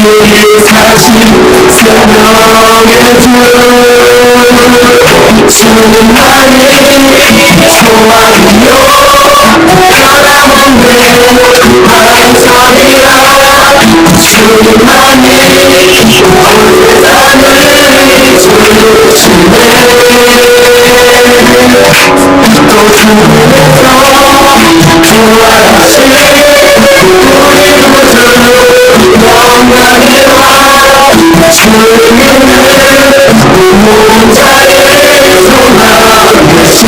다시 설명해줘. 주님만이 소원이요 변함없는 반성이라. 주님만이 세상을 주시네. 또 주님에서 구원하신 우리 모두 영광이라. 주님은 모든 자의 소망이시.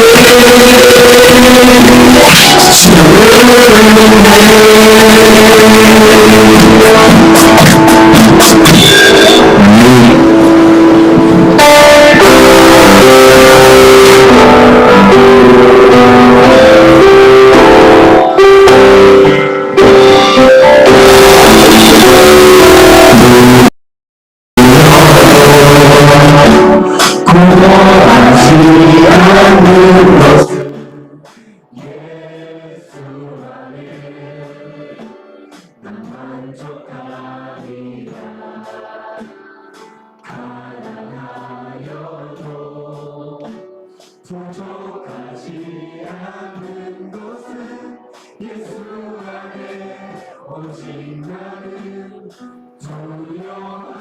구원하지 않는 것은 예수 안에 난 만족하리라. 가난하여도 부족하지 않는 것은 예수 안에 오직 나는 두려함이라.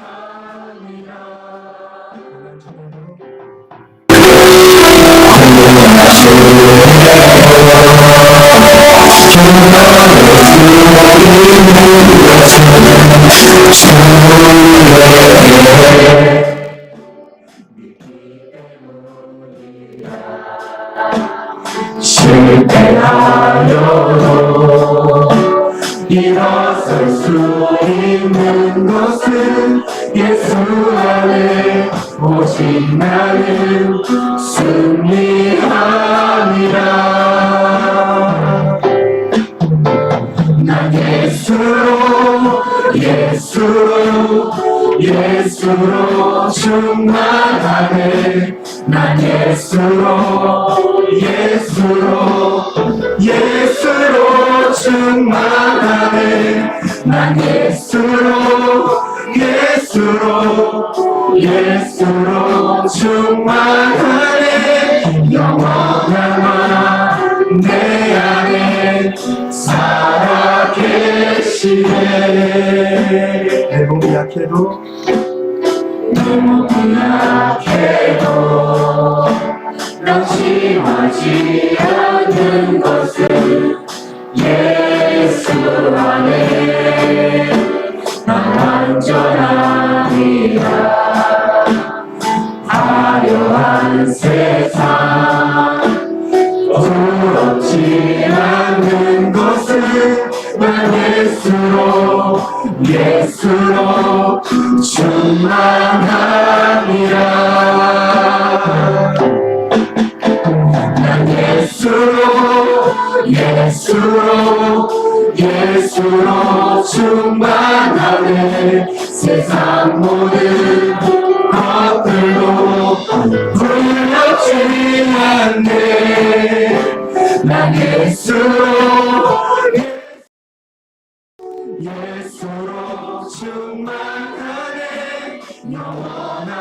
실패하여도 일어설 수 있는 것은 예수 안에 오직 나는 승리함이라. 난 예수로 충만하네. 난 예수로 충만하네. 난 예수로 충만하네. 영원한 내 안에 살아계시네. 내 몸이 약해도 낙심하지 않는 것은 예수 안에 난 완전함이라. 화려한 세상 부럽지 않는 것은 난 예수로 충만함이라. 난 예수로 충만하네. 세상 모든 것들도 두렵지 않네. 난 예수로 충만하네. 영원한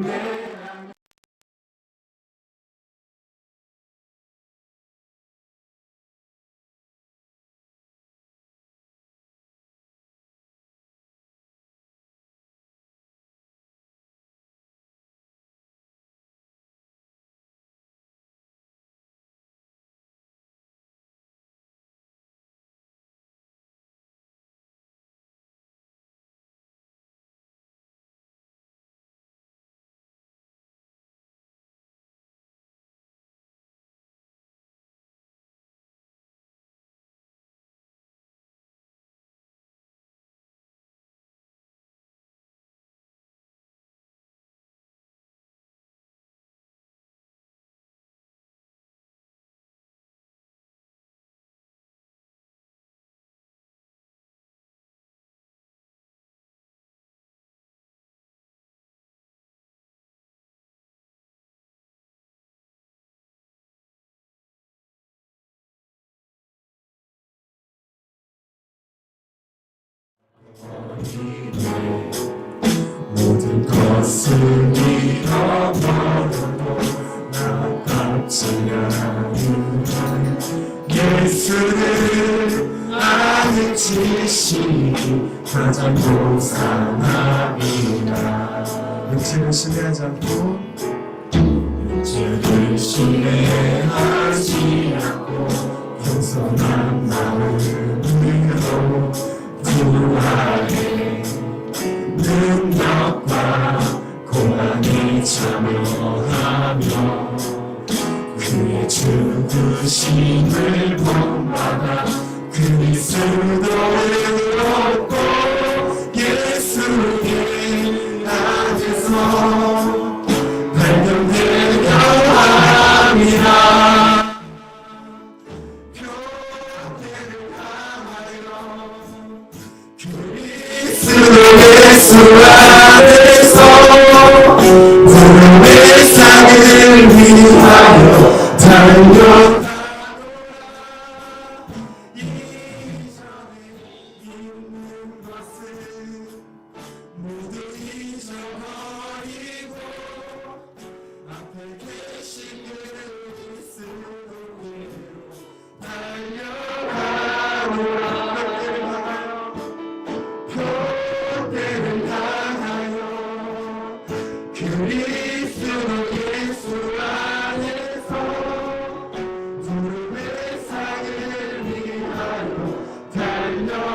내 모든 것을 잃어버려도 나답지 않은 예수를 아는 지식이 가장 고상함이라. 육체를 신뢰하지 않고 육체를 신뢰하지 않고 겸손한 마음으로 구하에 능력과 고난에 참여하며 그의 죽으심을 본받아 그리스도를 얻고 예수의 안에서 발견되려 함이라. 교회를 향하여 그리스도 예수 안에서 구름의 상을 위하여 달려 그리스도 예수 안에서 구름의 상을 위하여 달려가노라.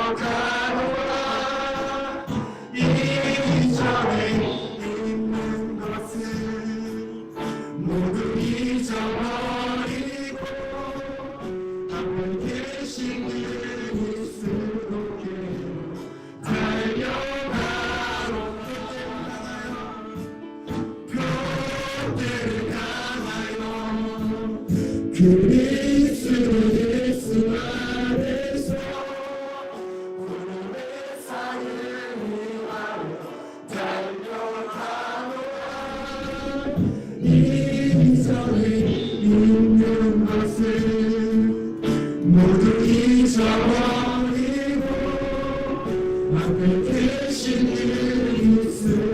이전에 있는 것을 모두 잊어버리고 앞에 계신 그리스도께 달려가노라. 그리스도 예수 안에서 구름의 상을 위하여 달려가노라. 이전에 있는 것을 모두 잊어버리고 앞에 계신 그리스도께로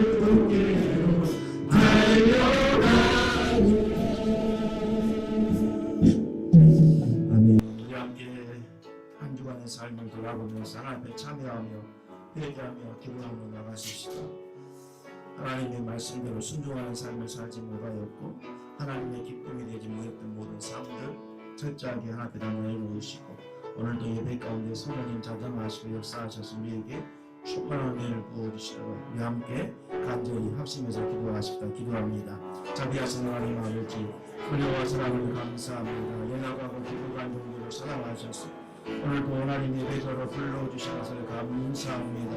우리 함께 한 주간의 삶을 돌아보면서 하나님 앞에 참여하며 회개하며 기도하며 나가십시다. 하나님의 말씀대로 순종하는 삶을 살지 못하였고 하나님의 기쁨이 되지 못했던 모든 삶들 철저하게 하나님 앞에 내놓으시고 오늘도 예배 가운데 성령님 자정하시고 역사하셔서 우리에게 충만한 은혜를 부어주시도록 우리 함께 간절히 합심해서 기도하십시다. 기도합니다. 자비하신 하나님 아버지, 은혜와 사랑을 감사합니다. 연약하고 기도한 종들을 사랑하셔서 오늘도 하나님 예배자로 불러주신 것을 감사합니다.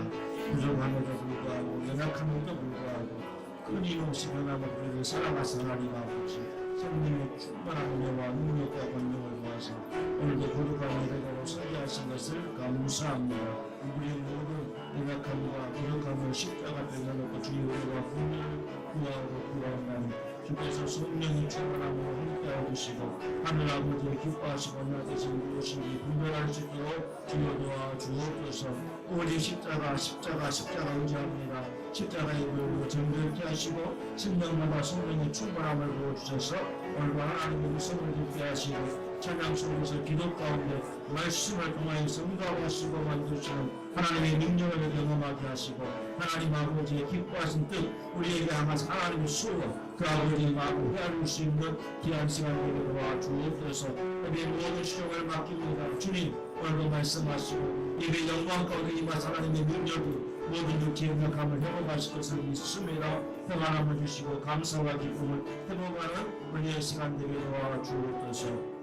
부족함에도 불구하고 연약함에도 불구하고 끊임없이 변함을 우리를 사랑하신 하나님 아버지, 성령의 충만한 은혜와 능력과 권능을 도와서 오늘도 거룩한 예배자로 서기하신 것을 감사합니다. 우리의 모든 연약함과 부족함을 십자가 앞에 내놓고 주의 은혜와 긍휼을 구하고 구하옵나니 주께서 성령이 충만함으로 함께하여 주시고 하늘 아버지의 기뻐하시고 나되신 무엇인지 분별할 수 있도록 주여 도와 주옵소서. 우리 십자가 의지합니다. 십자가의 보혈로 정결케 하시고 생명마다 성령의 충만함을 부어주셔서 오늘과 하나님의 음성을 듣게 하시고 찬양 속에서 기도 가운데 말씀을 통하여 성도하시고 만드시는 하나님의 능력을 경험하게 하시고 하나님 아버지의 기뻐하신 뜻 우리에게 향하사 하나님의 수고 그 아버지의 마음을 헤아릴 수 있는 귀한 시간 되게 도와 주옵소서. 우리의 모든 수종을 맡깁니다. 주님 오늘도 말씀하시고 예배 영광 가운데 임하사 하나님의 능력이 모든 육체의 약함을 회복하실 것을 믿습니다. 평안함을 주시고 감사와 기쁨을 회복하는 우리의 시간 되게 도와 주옵소서.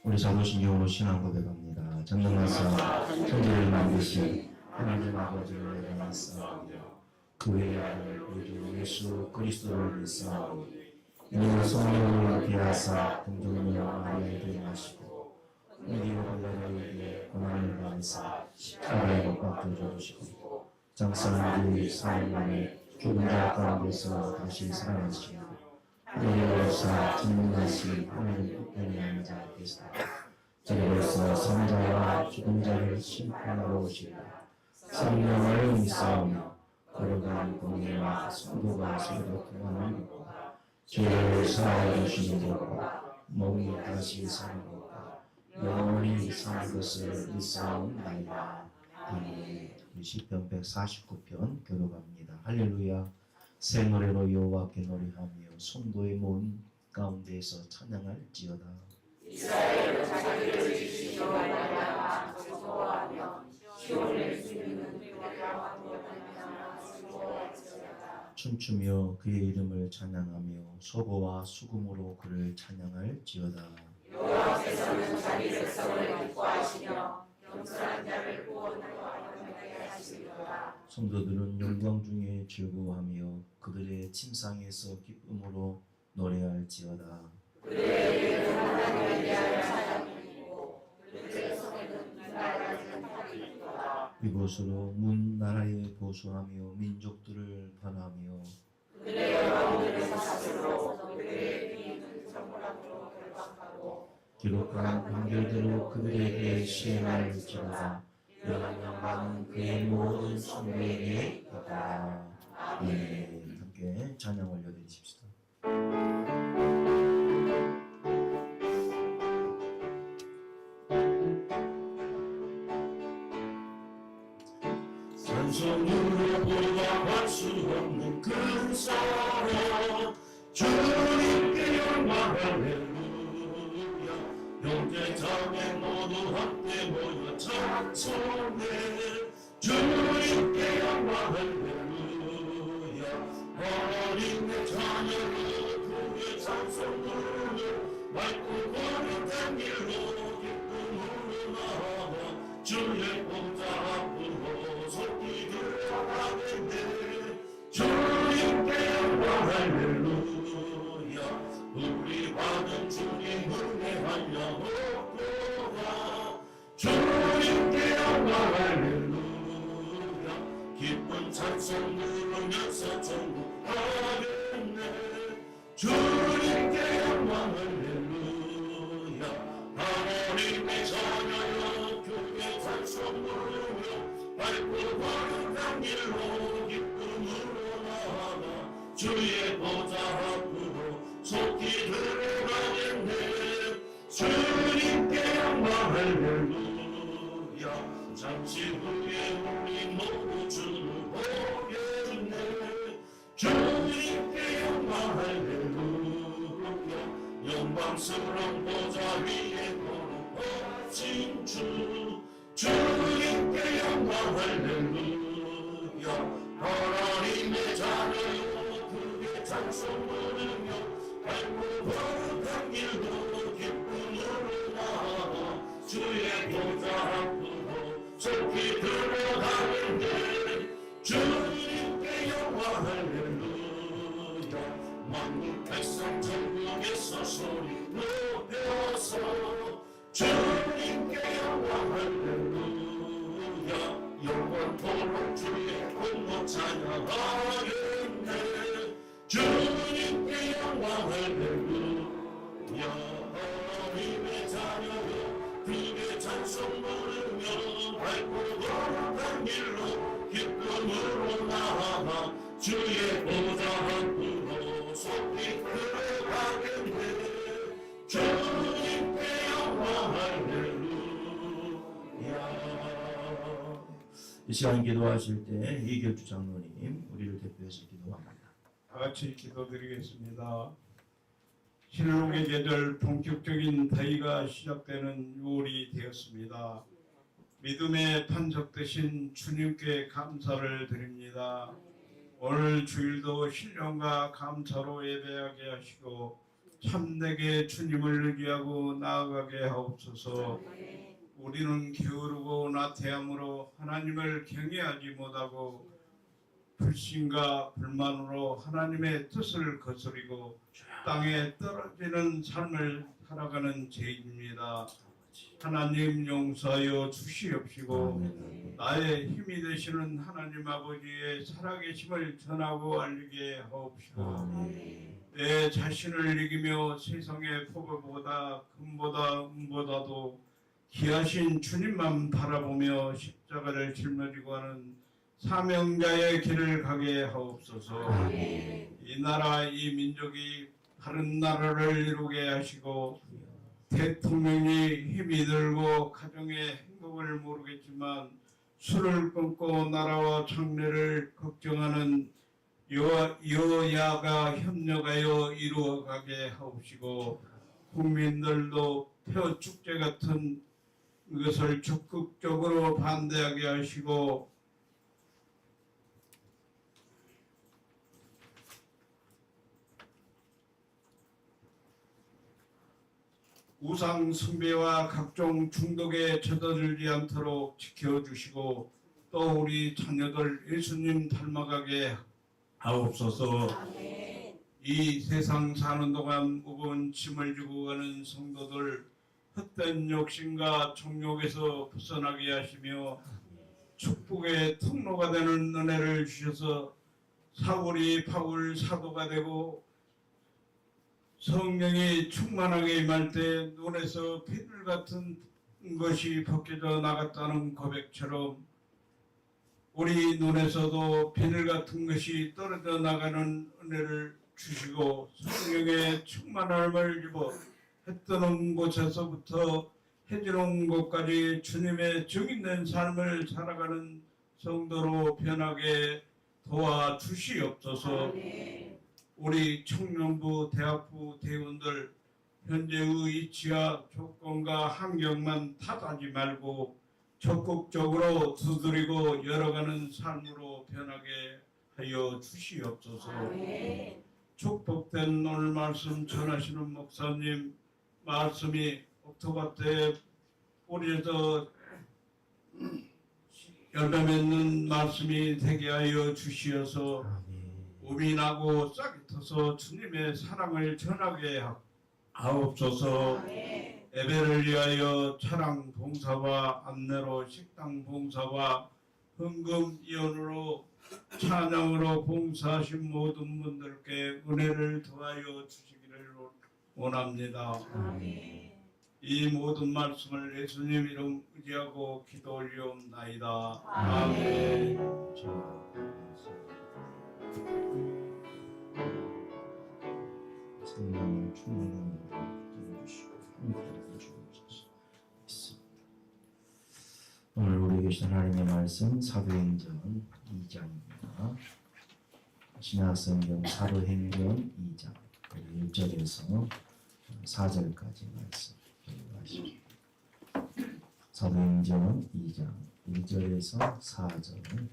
우리 자부신 영으로 신앙 고백합니다. 전능하사 천지를 만드신 하나님 아버지를 믿사오며 그 외의 아들 우리 주 예수 그리스도를 믿사오니 이는 성령을 비하사 동정녀 마리아에 대하시고 우리의 번뇌를 고난을 받으사 십자가에 못 박혀 죽으시고 장사한 뒤 사흘 만에 죽은 자 가운데서 다시 살아나시고 하늘로서 진노하신 하나님 우편에 앉아 계시다. 저리로서 성자와 죽은 자를 심판하러 오시리라. 성령을 믿사오며 거룩한 공예와 성도가 서로 통하는 것과 죄를 사하여 주시는 것과 몸이 다시 사는 것과 영원히 사는 것을 믿사옵나이다. 아멘. 시편 149편 교독합니다. 할렐루야. 새 노래로 여호와께 노래하며 성도의 모임 가운데에서 찬양할지어다. 이스라엘로 자기를 지키신 여호와를 즐거워하며 시온을 주님은 그가 왕국하며 즐거워할지어다. 춤추며 그의 이름을 찬양하며 소고와 수금으로 그를 찬양할지어다. 여호와께서는 자기 백성을 기뻐하시며 겸손한 자를 구원하여 영광하게 하시리로다. 성도들은 영광 중에 즐거워하며 그들의 침상에서 기쁨으로 노래할지어다. 그들의 이름은 하나님에 대하여 찬양이고 그들의 성에는 나라의 탄이 있도다. 이곳으로 문 나라에 보수하며 민족들을 반하며 그들의 영광들을 사슬로 그들의 비는 정락으로 결박하고 기록한 판결대로 그들에게 시행할지어다. 이러한 영광은 그의 모든 성도에게 있다. 아멘. 함께 찬양 올려드리십시다. 산성으로 보답할 수 없는 큰 사랑 주님께 영광 할렐루야. 형제자매 모두 함께 모여 찬송해 주님께 영광 할렐루야. 어린의 자녀로 그의 찬송 부르며 맑고 거룩한 길로 기쁨으로 나아가 주의 보좌 앞으로 속히 들어가겠네. 주님께 영광 할렐루야. 우리 받은 주님 은혜하여 얻고라. 주님께 영광 할렐루야. 기쁜 찬송 부르면서 전국 가겠네. 주님께 영광 할렐루야. 하나님의 자녀여 교회 찬송 부르며 밝고 거룩한 길로 기쁨으로 나아가 주의 보좌 앞으로 속히 들어가겠네. 주님께 영광 할렐루야. 잠시 후에 우리 모두 주를 보겠네. 주님께 영광 할렐루야. 영광스러운 보좌 위에 거룩하신 주 주님께 영광 할렐루야. 하나님의 자녀요 그의 찬송 부르며 밝고 거룩한 길로 기쁨으로 나아가 주의 보좌 앞으로 속히 들어가는데. 주님께 영광 할렐루야. 만국 백성 전국에서 소리 높여서 주님께 영광 할렐루야. 영원토록 주의 공로 찬양하겠네. 주님께 영광 할렐루야. 하나님의 자녀여 그의 찬송 부르며 밝고 거룩한 길로 기쁨으로 나아가 주의 보좌 앞으로 속히 들어가겠네. 주님께 영광 할렐루야. 이 시간 기도하실 때 이결주 장로님 우리를 대표해서 기도합니다. 다 같이 기도드리겠습니다. 신록의 계절 본격적인 다이가 시작되는 6월이 되었습니다. 믿음의 판석 되신 주님께 감사를 드립니다. 오늘 주일도 신령과 감사로 예배하게 하시고 참되게 주님을 의지하고 나아가게 하옵소서. 우리는 게으르고 나태함으로 하나님을 경외하지 못하고 불신과 불만으로 하나님의 뜻을 거스리고 땅에 떨어지는 삶을 살아가는 죄인입니다. 하나님 용서하여 주시옵시고 아멘. 나의 힘이 되시는 하나님 아버지의 살아계심을 전하고 알리게 하옵시고 아멘. 내 자신을 이기며 세상의 포부보다 금보다 은보다도 귀하신 주님만 바라보며 십자가를 짊어지고 하는 사명자의 길을 가게 하옵소서. 아멘. 이 나라 이 민족이 바른 나라를 이루게 하시고 대통령이 힘이 들고 가정의 행복을 모르겠지만 술을 끊고 나라와 장래를 걱정하는 여야가 협력하여 이루어가게 하옵시고 국민들도 폐허축제 같은 것을 적극적으로 반대하게 하시고 우상 숭배와 각종 중독에 젖어들지 않도록 지켜주시고 또 우리 자녀들 예수님 닮아가게 하옵소서. 이 세상 사는 동안 무거운 짐을 지고 가는 성도들 헛된 욕심과 정욕에서 벗어나게 하시며 축복의 통로가 되는 은혜를 주셔서 사울이 바울 사도가 되고 성령이 충만하게 임할 때 눈에서 비늘 같은 것이 벗겨져 나갔다는 고백처럼 우리 눈에서도 비늘 같은 것이 떨어져 나가는 은혜를 주시고 성령의 충만함을 입어 해 뜨는 곳에서부터 해 지는 곳까지 주님의 증인된 삶을 살아가는 성도로 변하게 도와주시옵소서. 우리 청년부, 대학부 대원들 현재의 이치와 조건과 환경만 탓하지 말고 적극적으로 두드리고 열어가는 삶으로 변하게 하여 주시옵소서. 축복된 오늘 말씀 전하시는 목사님 말씀이 옥토바 때 뿌리에서 열매 맺는 말씀이 되게 하여 주시어서 우민하고 싹이 터서 주님의 사랑을 전하게 하옵소서. 예배를 위하여 차량 봉사와 안내로 식당 봉사와 헌금 이원으로 찬양으로 봉사하신 모든 분들께 은혜를 더하여 주시기를 원합니다. 이 모든 말씀을 예수님 이름 의지하고 기도 올리옵나이다. 아멘. 성령을 충만함으로 붙들어주시고 함께하여 주옵소서. 있습니다. 오늘 우리 계신 하나님의 말씀 사도행전 2장입니다. 신약성경 사도행전 2장 1절에서 4절까지 말씀 읽어주십시오. 사도행전 2장 1절에서 4절.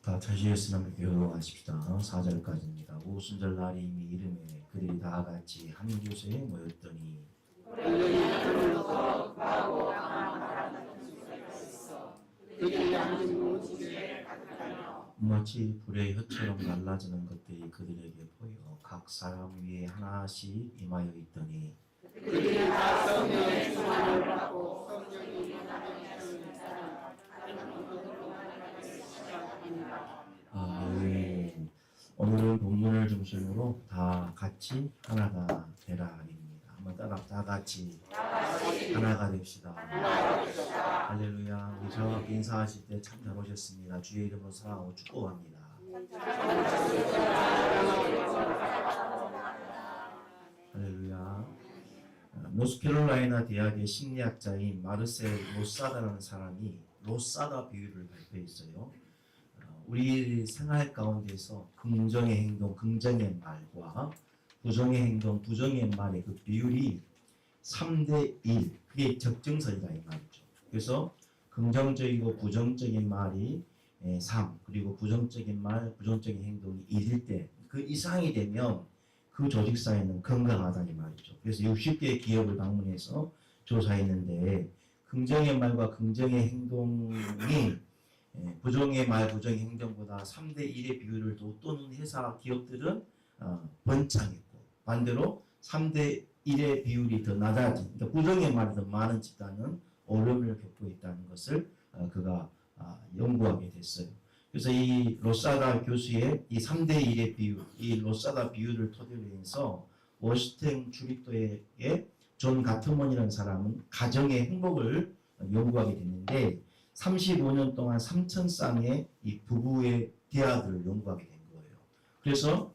다 다시 예수님을 교도하십시다. 4절까지입니다. 오순절 날이 이미 이름에 그들이 다 같이 한 곳에 모였더니 마치 불의 혀처럼 갈라지는 것들이 그들에게 보여 각 사람 위에 하나씩 임하여 있더니 그들이 다 성령의 충만을 받고 성령이 임하는 사람 아멘. 오늘은 본문을 중심으로 다 같이 하나가 되라입니다. 한번 따라 다 같이 하나가 됩시다. 할렐루야. 우리 저와 인사하실 때 참 잘 오셨습니다. 주의 이름으로 사랑하고 축복합니다. 할렐루야. 노스캐롤라이나 대학의 심리학자인 마르셀 로사다라는 사람이 로사다 비유를 발표했어요. 우리 생활 가운데서 긍정의 행동, 긍정의 말과 부정의 행동, 부정의 말의 그 비율이 3대1, 그게 적정선이다 이 말이죠. 그래서 긍정적이고 부정적인 말이 3, 그리고 부정적인 말, 부정적인 행동이 1일 때 그 이상이 되면 그 조직 사회는 건강하다 이 말이죠. 그래서 60개의 기업을 방문해서 조사했는데 긍정의 말과 긍정의 행동이 부정의 말, 부정의 행동보다 3대 1의 비율을 또는 회사, 기업들은 번창했고 반대로 3대 1의 비율이 더 낮아진 그러니까 부정의 말이 더 많은 집단은 어려움을 겪고 있다는 것을 그가 연구하게 됐어요. 그래서 이 로사다 교수의 이 3대 1의 비율, 이 로사다 비율을 토대로 해서 워싱턴 주립도의 존 가트먼이라는 사람은 가정의 행복을 연구하게 됐는데 35년 동안 3,000쌍의 이 부부의 대화들을 연구하게 된 거예요. 그래서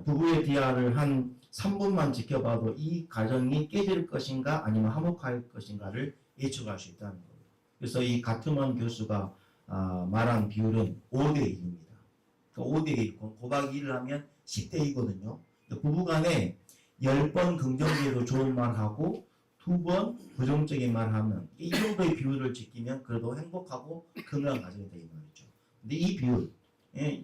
부부의 대화를 한 3분만 지켜봐도 이 가정이 깨질 것인가 아니면 화목할 것인가를 예측할 수 있다는 거예요. 그래서 이 가트먼 교수가 말한 비율은 5대1입니다. 그러니까 5대1, 곱하기 1을 하면 10대2거든요. 부부간에 10번 긍정적으로 좋은 말하고 2번 부정적인 말하면 이 정도의 비율을 지키면 그래도 행복하고 건강한 가정이 되는 말이죠. 근데 이 비율,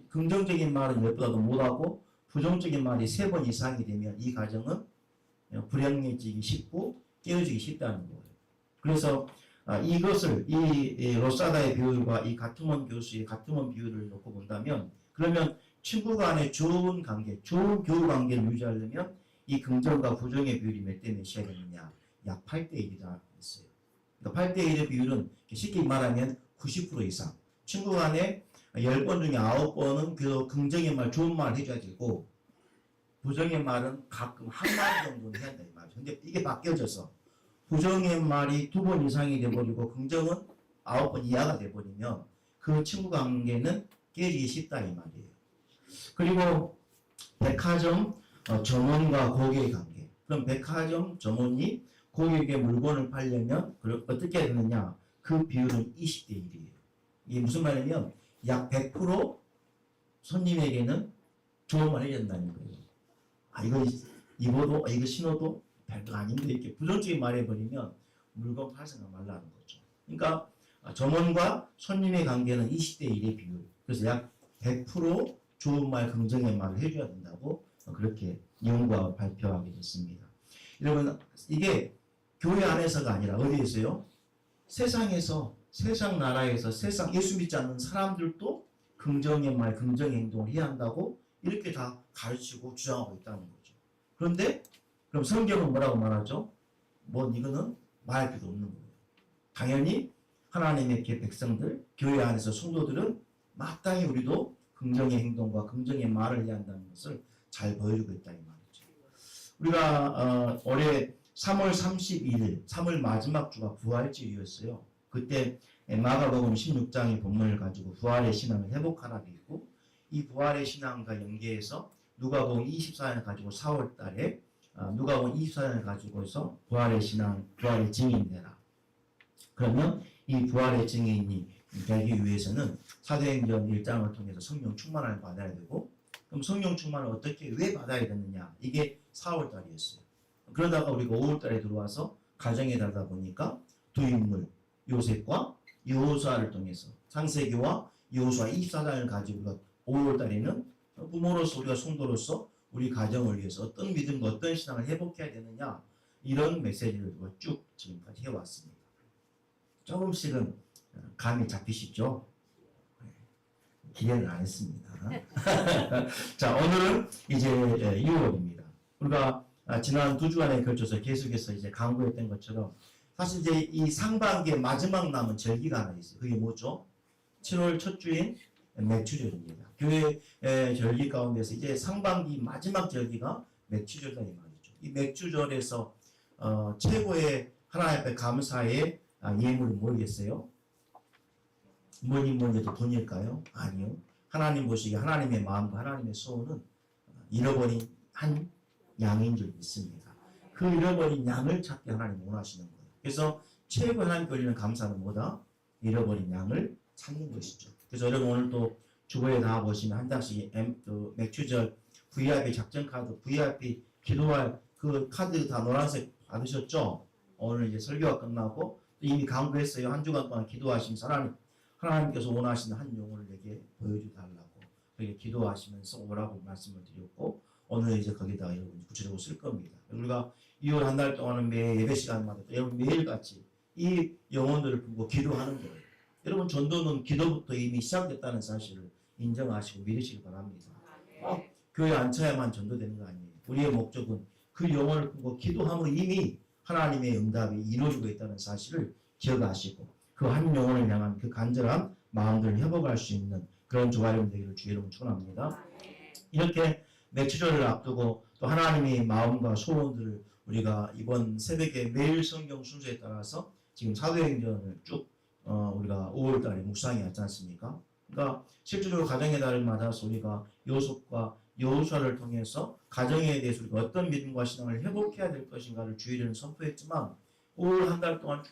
긍정적인 말은 10보다도 못하고 부정적인 말이 3번 이상이 되면 이 가정은 불행해지기 쉽고 깨어지기 쉽다는 거예요. 그래서 이것을 이 로사다의 비율과 이 가트먼 교수의 가트먼 비율을 놓고 본다면 그러면 친구 간의 좋은 관계, 좋은 교우 관계를 유지하려면 이 긍정과 부정의 비율이 몇 대 몇이어야 되느냐? 약 8대1이라 했어요. 그러니까 8대1의 비율은 쉽게 말하면 90% 이상. 친구 간에 10번 중에 9번은 그 긍정의 말, 좋은 말 해줘야 되고 부정의 말은 가끔 한 말 정도는 해야 된다 이 말이죠. 근데 이게 바뀌어져서 부정의 말이 2번 이상이 돼버리고 긍정은 9번 이하가 돼버리면 그 친구 관계는 깨지기 쉽다 이 말이에요. 그리고 백화점 점원과 고객의 관계. 그럼 백화점 점원이 고객에게 물건을 팔려면 어떻게 해야 되느냐? 그 비율은 20대1이에요. 이게 무슨 말이냐면 약 100% 손님에게는 좋은 말 해야 된다는 거예요. 이거 입어도 이거 신어도 별거 아닌데 이렇게 부정적인 말 해버리면 물건 팔 생각 말라는 거죠. 그러니까 점원과 손님의 관계는 20대1의 비율. 그래서 약 100% 좋은 말, 긍정의 말을 해줘야 된다고 그렇게 연구하고 발표하게 됐습니다. 여러분 이게 교회 안에서가 아니라 어디에서요? 세상에서, 세상 나라에서, 세상 예수 믿지 않는 사람들도 긍정의 말, 긍정의 행동을 해야 한다고 이렇게 다 가르치고 주장하고 있다는 거죠. 그런데 그럼 성경은 뭐라고 말하죠? 이거는 말할 필요 없는 거예요. 당연히 하나님의 백성들, 교회 안에서 성도들은 마땅히 우리도 긍정의 행동과 긍정의 말을 해야 한다는 것을 잘 보여주고 있다 이 말이죠. 우리가 올해 3월 31일, 3월 마지막 주가 부활주일이었어요. 그때 마가복음 16장의 본문을 가지고 부활의 신앙을 회복하라 되어 있고 이 부활의 신앙과 연계해서 누가복음 24장을 가지고 4월 달에 누가복음 24장을 가지고서 부활의 신앙, 부활의 증인 되라. 그러면 이 부활의 증인이 되기 위해서는 사도행전 1장을 통해서 성령 충만을 받아야 되고 그럼 성령 충만을 어떻게 왜 받아야 되느냐? 이게 4월 달이었어요. 그러다가 우리가 5월 달에 들어와서 가정에 달다 보니까 두 인물 요셉과 여호수아를 통해서 창세기와 여호수아 24장을 가지고 우리가 5월 달에는 부모로서 우리가 성도로서 우리 가정을 위해서 어떤 믿음과 어떤 신앙을 회복해야 되느냐 이런 메시지를 쭉 지금까지 해왔습니다. 조금씩은 감이 잡히시죠? 기대를 안 했습니다. 자, 오늘은 이제 6월입니다. 우리가 지난 2주간에 걸쳐서 계속해서 이제 강구했던 것처럼 사실 이제 이 상반기의 마지막 남은 절기가 하나 있어요. 그게 뭐죠? 7월 첫 주인 맥추절입니다. 교회 절기 가운데서 이제 상반기 마지막 절기가 맥추절이다 이 말이죠. 이 맥추절에서 최고의 하나님 앞에 감사의 예물이 뭐겠어요? 뭐니도 돈일까요? 아니요. 하나님 보시기에 하나님의 마음과 하나님의 소원은 잃어버린 한 양인 줄 믿습니다. 그 잃어버린 양을 찾기 하나님 원하시는 거예요. 그래서 최고 하나님께 올리는 감사는 뭐다? 잃어버린 양을 찾는 것이죠. 그래서 여러분 오늘 또 주보에 다 보시면 한 장씩 맥추절 VIP 작전 카드, VIP 기도할 그 카드 다 노란색 받으셨죠? 오늘 이제 설교가 끝나고 이미 강구했어요. 한 주간 동안 기도하시면서 하나님께서 원하시는 한 영혼을 내게 보여주달라고 그렇게 기도하시면서 오라고 말씀을 드렸고 오늘 이제 거기다가 여러분 구체적으로 쓸 겁니다. 우리가 2월 한 달 동안은 매 예배 시간마다 여러분 매일같이 이 영혼들을 보고 기도하는 거예요. 여러분 전도는 기도부터 이미 시작됐다는 사실을 인정하시고 믿으시기 바랍니다. 교회 앉혀야만 전도되는 거 아니에요. 우리의 목적은 그 영혼을 보고 기도함으로 이미 하나님의 응답이 이루어지고 있다는 사실을 기억하시고 그 한 영혼을 향한 그 간절한 마음들을 회복할 수 있는 그런 조가령 되기를 주의 이름으로 축원합니다. 이렇게 매추절을 앞두고 또 하나님의 마음과 소원들을 우리가 이번 새벽에 매일 성경 순서에 따라서 지금 사도행전을 쭉 우리가 5월달에 묵상해 왔지 않습니까? 그러니까 실제로 가정의 달을 맞아서 우리가 요셉과 여호수아를 통해서 가정에 대해서 우리가 어떤 믿음과 신앙을 회복해야 될 것인가를 주일에는 선포했지만 5월 한 달 동안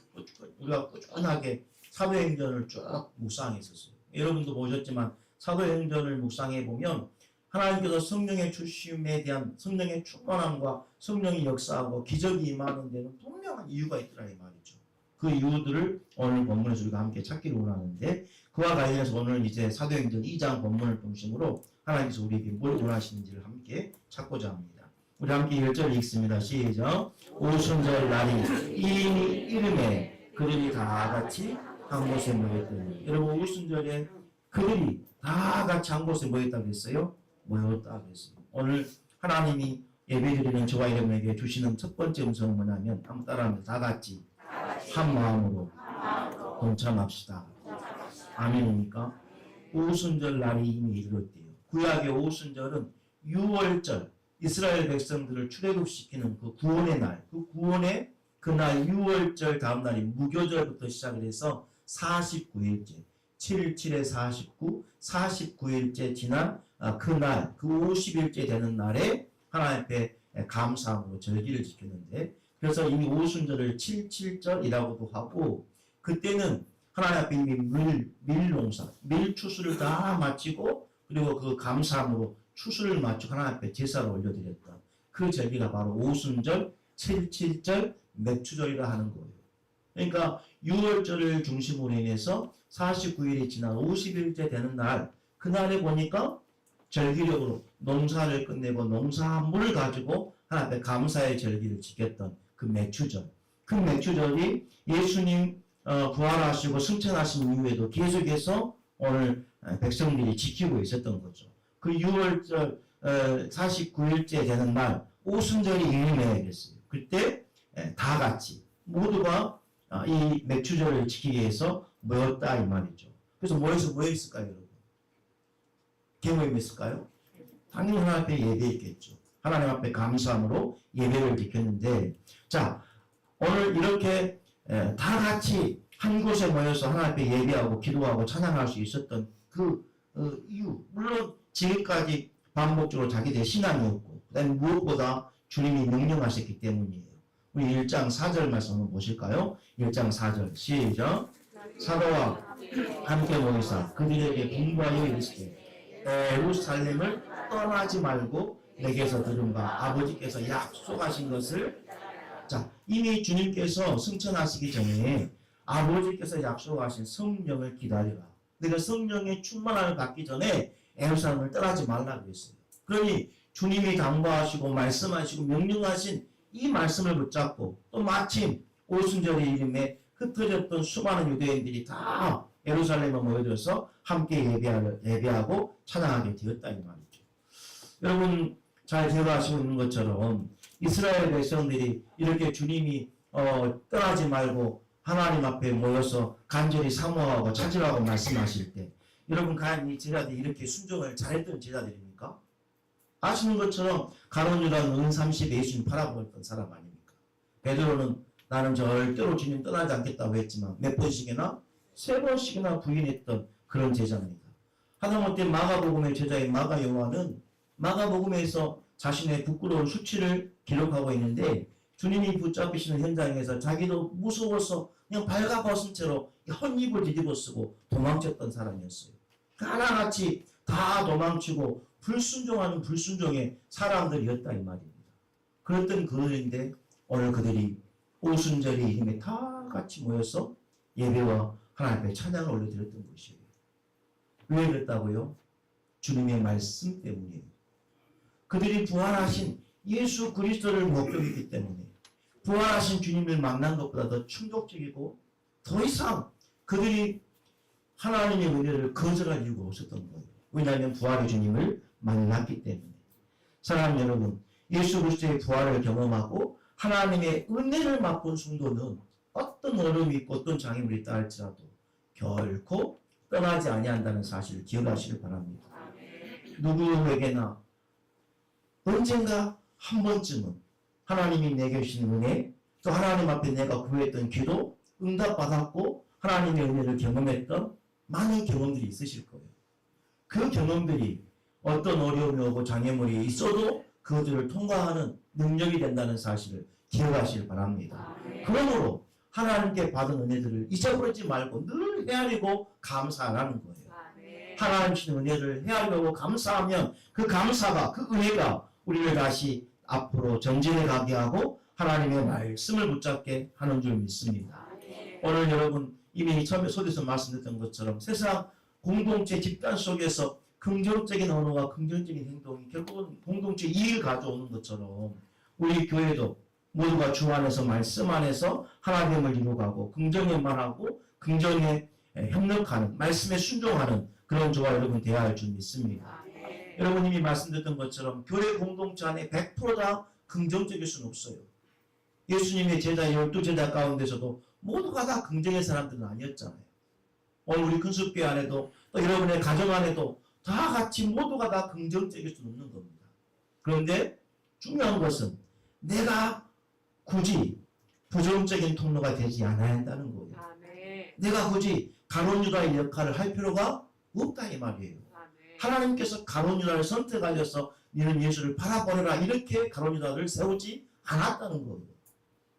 우리가 꾸준하게 사도행전을 쭉 묵상했었어요. 여러분도 보셨지만 사도행전을 묵상해 보면 하나님께서 성령의 주심에 대한 성령의 충만함과 성령이 역사하고 기적이 임하는 데는 분명한 이유가 있더라 이 말이죠. 그 이유들을 오늘 본문에서 우리가 함께 찾기를 원하는데 그와 관련해서 오늘 이제 사도행전 2장 본문을 중심으로 하나님께서 우리에게 뭘 원하시는지를 함께 찾고자 합니다. 우리 함께 1절 읽습니다. 시작. 오순절 날이 이 이름에 그들이 다 같이 한 곳에 모였더니 여러분 오순절에 그들이 다 같이 한 곳에 모였다고 했어요. 모였다고 했어요. 오늘 하나님이 예배드리는 저와 여러분에게 주시는 첫 번째 음성은 뭐냐면 한번 따라합니다. 다 같이 한 마음으로 동참합시다. 아멘입니까? 오순절 날이 이미 이르렀대요. 구약의 오순절은 6월절 이스라엘 백성들을 출애굽시키는 그 구원의 날, 그 구원의 그날 6월절 다음 날이 무교절부터 시작을 해서 49일째 7일에 49, 49일째 지난 그날, 그 50일째 되는 날에 하나님 앞에 감사함으로 절기를 지켰는데 그래서 이 오순절을 77절이라고도 하고 그때는 하나님 앞에 이미 밀농사, 밀추수를 다 마치고 그리고 그 감사함으로 추수를 마치고 하나님 앞에 제사를 올려드렸던 그 절기가 바로 오순절, 77절, 맥추절이라 하는 거예요. 그러니까 6월절을 중심으로 인해서 49일이 지나 50일째 되는 날 그날에 보니까 절기력으로 농사를 끝내고 농사물을 가지고 하나님 앞에 감사의 절기를 지켰던 그 맥추절. 그 맥추절이 예수님 부활하시고 승천하신 이후에도 계속해서 오늘 백성들이 지키고 있었던 거죠. 그 6월절 49일째 되는 날 오순절이 임해야겠어요. 그때 다 같이 모두가 이 맥추절을 지키기 위해서 모였다 이 말이죠. 그래서 모여서 뭐 했을까요, 여러분? 개모임 했을까요? 당연히 하나님 앞에 예배했겠죠. 하나님 앞에 감사함으로 예배를 지켰는데, 자 오늘 이렇게 다 같이 한 곳에 모여서 하나님 앞에 예배하고 기도하고 찬양할 수 있었던 그 이유, 물론 지금까지 반복적으로 자기들의 신앙이었고, 그다음에 무엇보다 주님이 명령하셨기 때문이에요. 우리 1장 4절 말씀 한번 보실까요? 1장 4절 시작. 사도와 함께 모이사 그들에게 분부하여 이르시되 예루살렘을 떠나지 말고 내게서 들은 바 아버지께서 약속하신 것을 자 이미 주님께서 승천하시기 전에 아버지께서 약속하신 성령을 기다리라. 내가 성령의 충만함을 받기 전에 예루살렘을 떠나지 말라고 했어요. 그러니 주님이 당부하시고 말씀하시고 명령하신 이 말씀을 붙잡고 또 마침 오순절의 이름에 흩어졌던 수많은 유대인들이 다 예루살렘에 모여들어서 함께 예배하고 찬양하게 되었다 이 말이죠. 여러분 잘 기억하시고 있는 것처럼 이스라엘 백성들이 이렇게 주님이 떠나지 말고 하나님 앞에 모여서 간절히 사모하고 찾으라고 말씀하실 때 여러분 과연 이 제자들이 이렇게 순종을 잘했던 제자들입니까? 아시는 것처럼 가룟 유다는 은30에 예수님 팔아먹었던 사람 아닙니까? 베드로는 나는 절대로 주님 떠나지 않겠다고 했지만 몇 번씩이나? 3번씩이나 부인했던 그런 제자입니다. 하다못해 마가복음의 제자인 마가 요한은 마가복음에서 자신의 부끄러운 수치를 기록하고 있는데 주님이 붙잡히시는 현장에서 자기도 무서워서 그냥 발가벗은 채로 헛입을 뒤집어 쓰고 도망쳤던 사람이었어요. 하나같이 다 도망치고 불순종하는 불순종의 사람들이었다 이 말입니다. 그랬던 그들인데 오늘 그들이 오순절의 이름에 다 같이 모여서 예배와 하나님 앞에 찬양을 올려드렸던 것이에요. 왜 그랬다고요? 주님의 말씀 때문이에요. 그들이 부활하신 예수 그리스도를 목격했기 때문에 부활하신 주님을 만난 것보다 더 충격적이고 더 이상 그들이 하나님의 은혜를 거절할 이유가 없었던 거예요. 왜냐하면 부활의 주님을 만났기 때문에. 사랑하는 여러분, 예수 그리스도의 부활을 경험하고 하나님의 은혜를 맛본 성도는 어떤 어려움이 있고 어떤 장애물이 있다 할지라도 결코 떠나지 아니한다는 사실을 기억하시길 바랍니다. 누구에게나 언젠가 한 번쯤은 하나님이 내게 주신 은혜, 또 하나님 앞에 내가 구했던 기도 응답받았고 하나님의 은혜를 경험했던 많은 경험들이 있으실 거예요. 그 경험들이 어떤 어려움이 오고 장애물이 있어도 그것들을 통과하는 능력이 된다는 사실을 기억하시길 바랍니다. 그러므로 하나님께 받은 은혜들을 잊어버리지 말고 늘 헤아리고 감사하라는 거예요. 하나님 주신 은혜를 헤아리고 감사하면 그 감사가, 그 은혜가 우리를 다시 앞으로 전진해 가게 하고 하나님의 말씀을 붙잡게 하는 줄 믿습니다. 오늘 여러분 이미 처음에 소개에서 말씀드렸던 것처럼 세상 공동체 집단 속에서 긍정적인 언어와 긍정적인 행동이 결국은 공동체 이익을 가져오는 것처럼 우리 교회도 모두가 주 안에서 말씀 안에서 하나님을 이루어가고 긍정에 말하고 긍정에 협력하는 말씀에 순종하는 그런 저와 여러분 되어야 할 줄 믿습니다. 여러분 이미 말씀드렸던 것처럼 교회 공동체 안에 100% 다 긍정적일 수는 없어요. 예수님의 제자 12제자 가운데서도 모두가 다 긍정의 사람들은 아니었잖아요. 오늘 우리 근숙교회 안에도 또 여러분의 가정 안에도 다 같이 모두가 다 긍정적일 수는 없는 겁니다. 그런데 중요한 것은 내가 굳이 부정적인 통로가 되지 않아야 한다는 거예요. 내가 굳이 가룟 유다의 역할을 할 필요가 없다 이 말이에요. 하나님께서 가룟 유다를 선택하셔서 너는 예수를 바라보려라 이렇게 가룟 유다를 세우지 않았다는 거예요.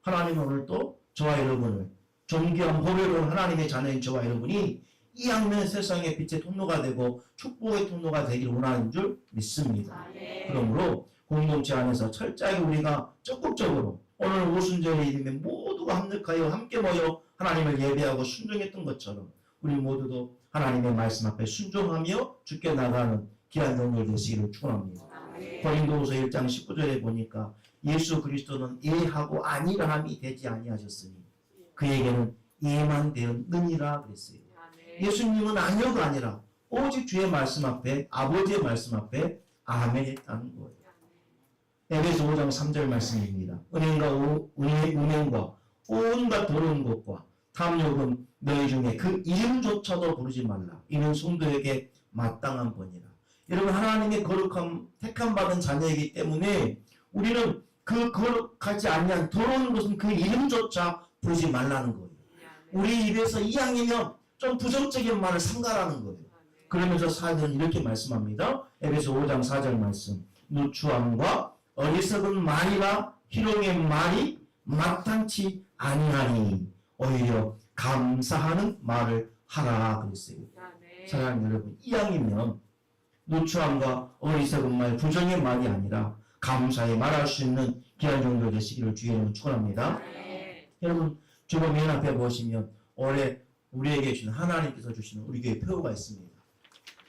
하나님은 오늘 또 저와 여러분을 존귀한 보배로운 하나님의 자녀인 저와 여러분이 이 양면 세상의 빛의 통로가 되고 축복의 통로가 되기를 원하는 줄 믿습니다. 그러므로 공동체 안에서 철저하게 우리가 적극적으로 오늘 오순절의 이름에 모두가 합력하여 함께 모여 하나님을 예배하고 순종했던 것처럼 우리 모두도 하나님의 말씀 앞에 순종하며 죽게 나가는 귀한 영광을 되시기를 축원합니다. 고린도후서 1장 19절에 보니까 예수 그리스도는 예하고 아니라 함이 되지 아니하셨으니 그에게는 예만 되었느니라 그랬어요. 예수님은 아니어가 아니라 오직 주의 말씀 앞에 아버지의 말씀 앞에 아멘 했다는 거예요. 에베소 5장 3절 말씀입니다. 은행과 온갖 더러운 것과 탐욕은 너희 중에 그 이름조차도 부르지 말라. 이는 성도에게 마땅한 번이라. 여러분 하나님의 거룩함 택함 받은 자녀이기 때문에 우리는 그 거룩하지 아니한 더러운 것은 그 이름조차 부르지 말라는 거예요. 우리 입에서 이왕이면 좀 부정적인 말을 삼가라는 거예요. 그러면서 사도는 이렇게 말씀합니다. 에베소 5장 4절 말씀. 누추함과 어리석은 말이나 희롱의 말이 마땅치 아니하니 오히려 감사하는 말을 하라 그랬어요. 사랑하는 여러분, 이왕이면 누추함과 어리석은 말, 부정의 말이 아니라 감사에 말할 수 있는 귀한 정도 되시기를 주의 축원합니다. 여러분 주보 맨 앞에 보시면 올해 우리에게 주신 하나님께서 주시는 우리 교회 표어가 있습니다.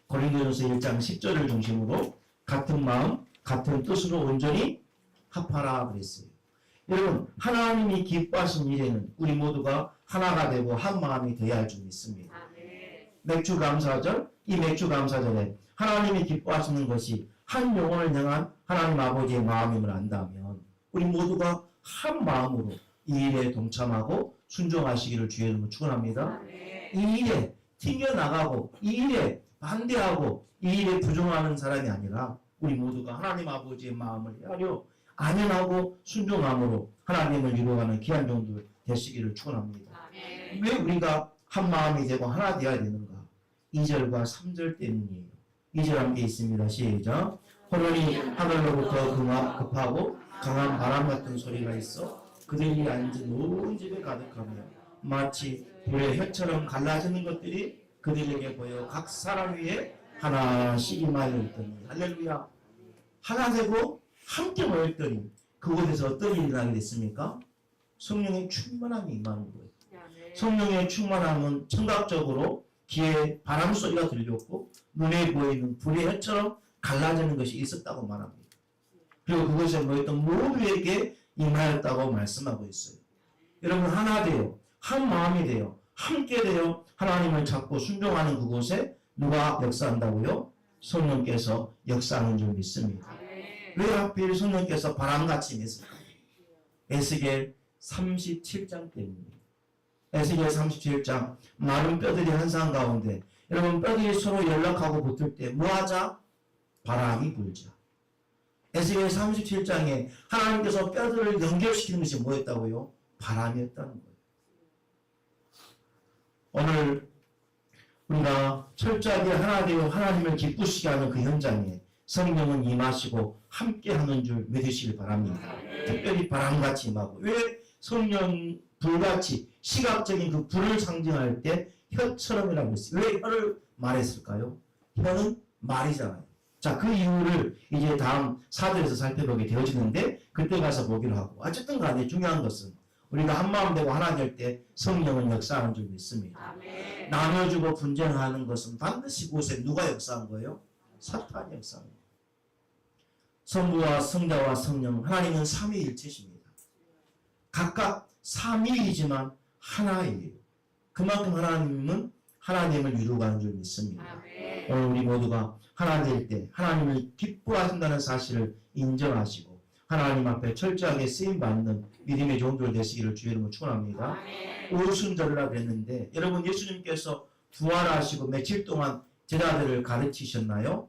고린도전서 1장 10절을 중심으로 같은 마음 같은 뜻으로 온전히 합하라 그랬어요. 여러분 하나님이 기뻐하신 일에는 우리 모두가 하나가 되고 한 마음이 되어야 할 줄 믿습니다. 맥주 감사절, 이 맥주 감사절에 하나님이 기뻐하시는 것이 한 영혼을 향한 하나님 아버지의 마음임을 안다면 우리 모두가 한 마음으로 이 일에 동참하고 순종하시기를 주의 이름으로 축원합니다. 이 일에 튕겨나가고 이 일에 반대하고 이 일에 부정하는 사람이 아니라 우리 모두가 하나님 아버지의 마음을 헤아려 안연하고 순종함으로 하나님을 이루어가는 귀한 종들 되시기를 축원합니다. 왜 우리가 한 마음이 되고 하나 되어야 되는가? 2절과 3절 때문이에요. 2절 함께 있습니다. 시작. 호련히 하늘로부터 급하고 강한 바람 같은 소리가 있어 그들이 앉은 온 집에 가득하며 마치 불의 혀처럼 갈라지는 것들이 그들에게 보여 각 사람 위에 하나씩 임하였더니 할렐루야. 하나 되고 함께 모였더니 그곳에서 어떤 일이 나게 됐습니까? 성령의 충만함이 임하는 거예요. 성령의 충만함은 청각적으로 귀에 바람 소리가 들렸고 눈에 보이는 불의 혀처럼 갈라지는 것이 있었다고 말합니다. 그리고 그것에 모였던 모두에게 임하였다고 말씀하고 있어요. 여러분 하나 되어 한 마음이 되어 함께 되어 하나님을 찾고 순종하는 그곳에 누가 역사한다고요? 성령께서 역사하는 줄 믿습니다. 왜 하필 성령께서 바람같이 임했을까요? 에스겔 37장 때문입니다. 에스겔 37장 마른 뼈들이 한 상 가운데 여러분 뼈들이 서로 연락하고 붙을 때 뭐하자? 바람이 불자. 에스겔 37장에 하나님께서 뼈들을 연결시키는 것이 뭐였다고요? 바람이었다는 거예요. 오늘 우리가 철저하게 하나 되어 하나님을 기쁘시게 하는 그 현장에 성령은 임하시고 함께하는 줄 믿으시길 바랍니다. 특별히 바람같이 임하고 왜 성령 불같이 시각적인 그 불을 상징할 때 혀처럼이라고 했어요. 왜 혀를 말했을까요? 혀는 말이잖아요. 자, 그 이유를 이제 다음 4절에서 살펴보게 되어지는데 그때 가서 보기로 하고 어쨌든 간에 중요한 것은 우리가 한마음 되고 하나 될 때 성령은 역사하는 줄 믿습니다. 아멘. 나눠주고 분쟁하는 것은 반드시 그곳에 누가 역사한 거예요? 사탄이 역사한 거예요. 성부와 성자와 성령 하나님은 삼위일체십니다. 각각 삼위이지만 하나예요. 그만큼 하나님은 하나님을 이루어가는 줄 믿습니다. 아멘. 오늘 우리 모두가 하나 될 때 하나님을 기뻐하신다는 사실을 인정하시고 하나님 앞에 철저하게 쓰임받는 믿음의 종들 되시기를 주의 이름으로 축원합니다. 아멘. 오순절이라고 했는데 여러분 예수님께서 부활하시고 며칠 동안 제자들을 가르치셨나요?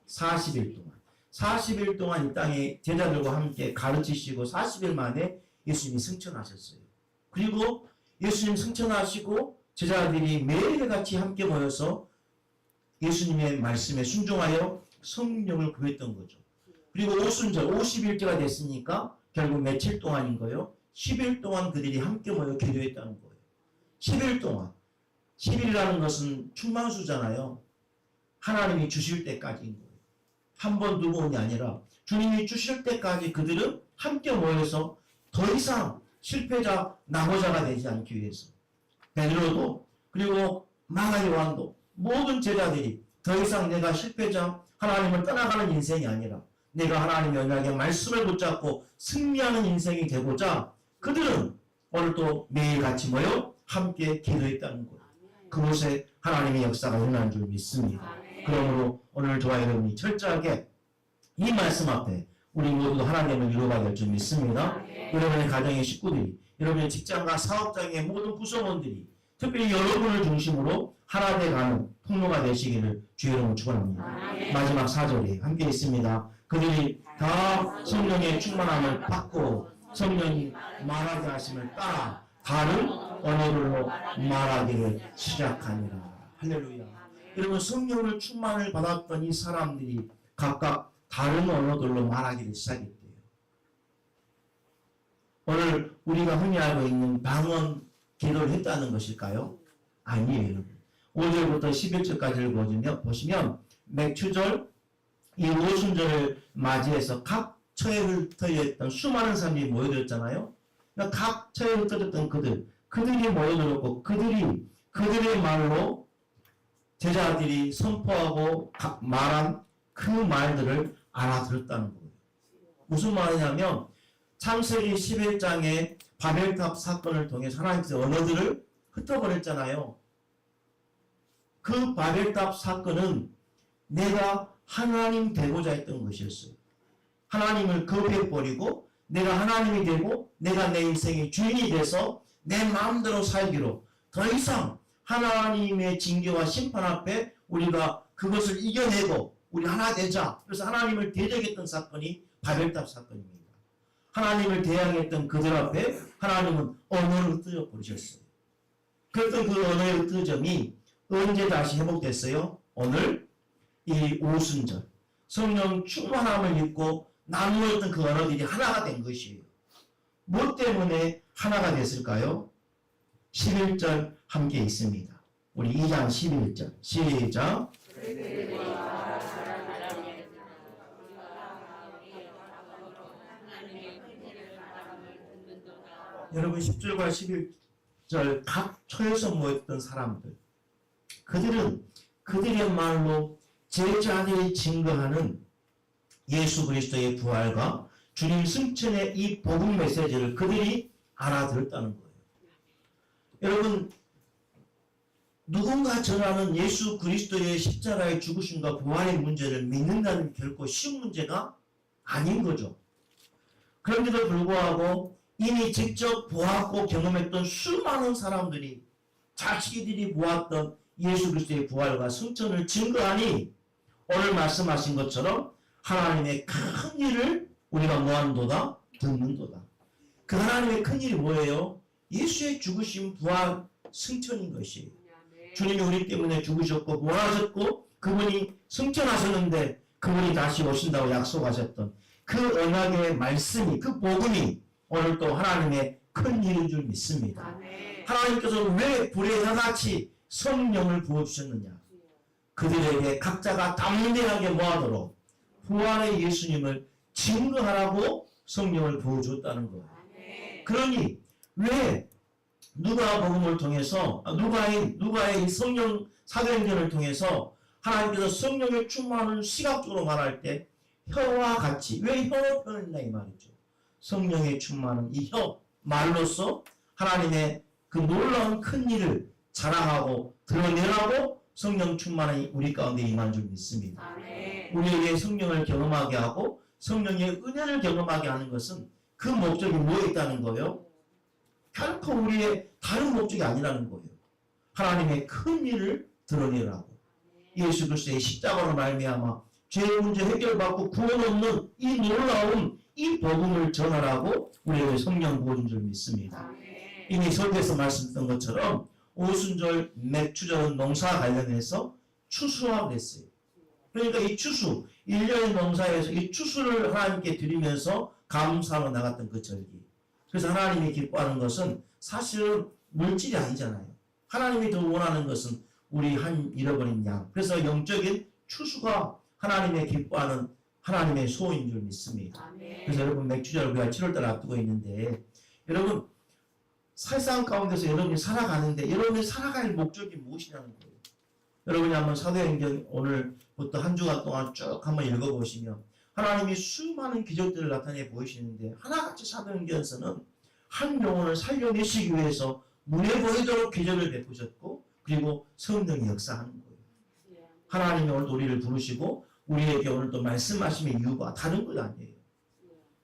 40일 동안. 40일 동안 이 땅에 제자들과 함께 가르치시고 40일 만에 예수님이 승천하셨어요. 그리고 예수님 승천하시고 제자들이 매일같이 함께 모여서 예수님의 말씀에 순종하여 성령을 구했던 거죠. 그리고 오순절 50일째가 됐으니까 결국 며칠 동안인 거예요? 10일 동안 그들이 함께 모여 기도했다는 거예요. 10일 동안. 10일이라는 것은 충만수잖아요. 하나님이 주실 때까지인 거예요. 한 번, 두 번이 아니라 주님이 주실 때까지 그들은 함께 모여서 더 이상 실패자, 낙오자가 되지 않기 위해서 베드로도 그리고 마가 요한도 모든 제자들이 더 이상 내가 실패자, 하나님을 떠나가는 인생이 아니라 내가 하나님의 언약의 말씀을 붙잡고 승리하는 인생이 되고자 그들은 오늘 또 매일 같이 모여 함께 기도했다는 거예요. 그곳에 하나님의 역사가 일어난 줄 믿습니다. 그러므로 오늘 저와 여러분이 철저하게 이 말씀 앞에 우리 모두 하나님을 이루어가야 될 줄 믿습니다. 여러분의 가정의 식구들이, 여러분의 직장과 사업장의 모든 구성원들이 특별히 여러분을 중심으로 하나 돼가는 통로가 되시기를 주의 이름으로 축원합니다. 마지막 4절에 함께 있습니다. 그들이 다 성령의 충만함을 받고 성령이 말하게 하심을 따라 다른 언어로 말하기를 시작하니라. 할렐루야. 여러분 성령을 충만을 받았던 이 사람들이 각각 다른 언어들로 말하기를 시작했대요. 오늘 우리가 흔히 알고 있는 방언 기도를 했다는 것일까요? 아니에요. 5절부터 11절까지를 보시면 맥추절 이 오순절을 맞이해서 각 처에 흩어졌던 수많은 사람들이 모여들었잖아요. 그러니까 각 처에 흩어졌던 그들이 모여들었고 그들의 말로 제자들이 선포하고 말한 그 말들을 알아들었다는 거예요. 무슨 말이냐면 창세기 11장의 바벨탑 사건을 통해서 하나님께서 언어들을 흩어버렸잖아요. 그 바벨탑 사건은 내가 하나님 되고자 했던 것이었어요. 하나님을 거부해버리고 내가 하나님이 되고 내가 내 인생의 주인이 돼서 내 마음대로 살기로 더 이상 하나님의 징계와 심판 앞에 우리가 그것을 이겨내고 우리 하나 되자. 그래서 하나님을 대적했던 사건이 바벨탑 사건입니다. 하나님을 대항했던 그들 앞에 하나님은 언어를 흩어져 버리셨어요. 그랬던 그 언어의 흩어짐이 언제 다시 회복됐어요? 오늘 이 오순절 성령 충만함을 입고 나누었던 그 언어들이 하나가 된 것이에요. 뭐 때문에 하나가 됐을까요? 11절 함께 있습니다. 우리 2장 11절 시작. 여러분 10절과 11절 각 처에서 모였던 사람들 그들은 그들의 말로 제자들이 증거하는 예수 그리스도의 부활과 주님 승천의 이 복음 메시지를 그들이 알아들었다는 거예요. 여러분, 누군가 전하는 예수 그리스도의 십자가의 죽으심과 부활의 문제를 믿는다는 결코 쉬운 문제가 아닌 거죠. 그런데도 불구하고 이미 직접 보았고 경험했던 수많은 사람들이 자신들이 보았던 예수 그리스도의 부활과 승천을 증거하니 오늘 말씀하신 것처럼 하나님의 큰 일을 우리가 뭐하는도다? 듣는도다. 그 하나님의 큰 일이 뭐예요? 예수의 죽으심, 부활, 승천인 것이에요. 주님이 우리 때문에 죽으셨고 부활하셨고 그분이 승천하셨는데 그분이 다시 오신다고 약속하셨던 그 언약의 말씀이, 그 복음이 오늘 또 하나님의 큰 일인 줄 믿습니다. 하나님께서 왜 불의 혀같이 성령을 부어주셨느냐? 그들에게 각자가 담대하게 뭐하도록 부활의 예수님을 증거하라고 성령을 부어주었다는 거예요. 그러니 왜 누가복음을 통해서 누가의 성령 사도행전을 통해서 하나님께서 성령의 충만을 시각적으로 말할 때 혀와 같이, 왜 혀로 표현했나 이 말이죠. 성령의 충만은 이 혀 말로써 하나님의 그 놀라운 큰 일을 자랑하고 드러내라고 성령 충만이 우리 가운데 임한 줄 믿습니다. 우리에게 성령을 경험하게 하고 성령의 은혜를 경험하게 하는 것은 그 목적이 뭐에 있다는 거예요? 결코 우리의 다른 목적이 아니라는 거예요. 하나님의 큰 일을 드러내라고. 예수 그리스도의 십자가로 말미암아 죄의 문제 해결받고 구원 얻는 이 놀라운 이 복음을 전하라고 우리에게 성령 부어준 줄 믿습니다. 이미 설교에서 말씀드린 것처럼 오순절, 맥추절은 농사 관련해서 추수하고 했어요. 그러니까 이 추수, 1년의 농사에서 이 추수를 하나님께 드리면서 감사로 나갔던 그 절기. 그래서 하나님이 기뻐하는 것은 사실은 물질이 아니잖아요. 하나님이 더 원하는 것은 우리 한 잃어버린 양. 그래서 영적인 추수가 하나님의 기뻐하는 하나님의 소인 줄 믿습니다. 그래서 여러분 맥주절 우리가 7월달 앞두고 있는데 여러분 세상 가운데서 여러분이 살아가는데 여러분이 살아갈 목적이 무엇이냐는 거예요. 여러분이 한번 사도행전 오늘부터 한 주간 동안 쭉 한번 읽어보시면 하나님이 수많은 기적들을 나타내 보이시는데 하나같이 사도행전에서는 한 영혼을 살려내시기 위해서 눈에 보이도록 기적을 베푸셨고 그리고 성령이 역사하는 거예요. 하나님이 오늘 우리를 부르시고 우리에게 오늘 또 말씀하심의 이유가 다른 것 아니에요.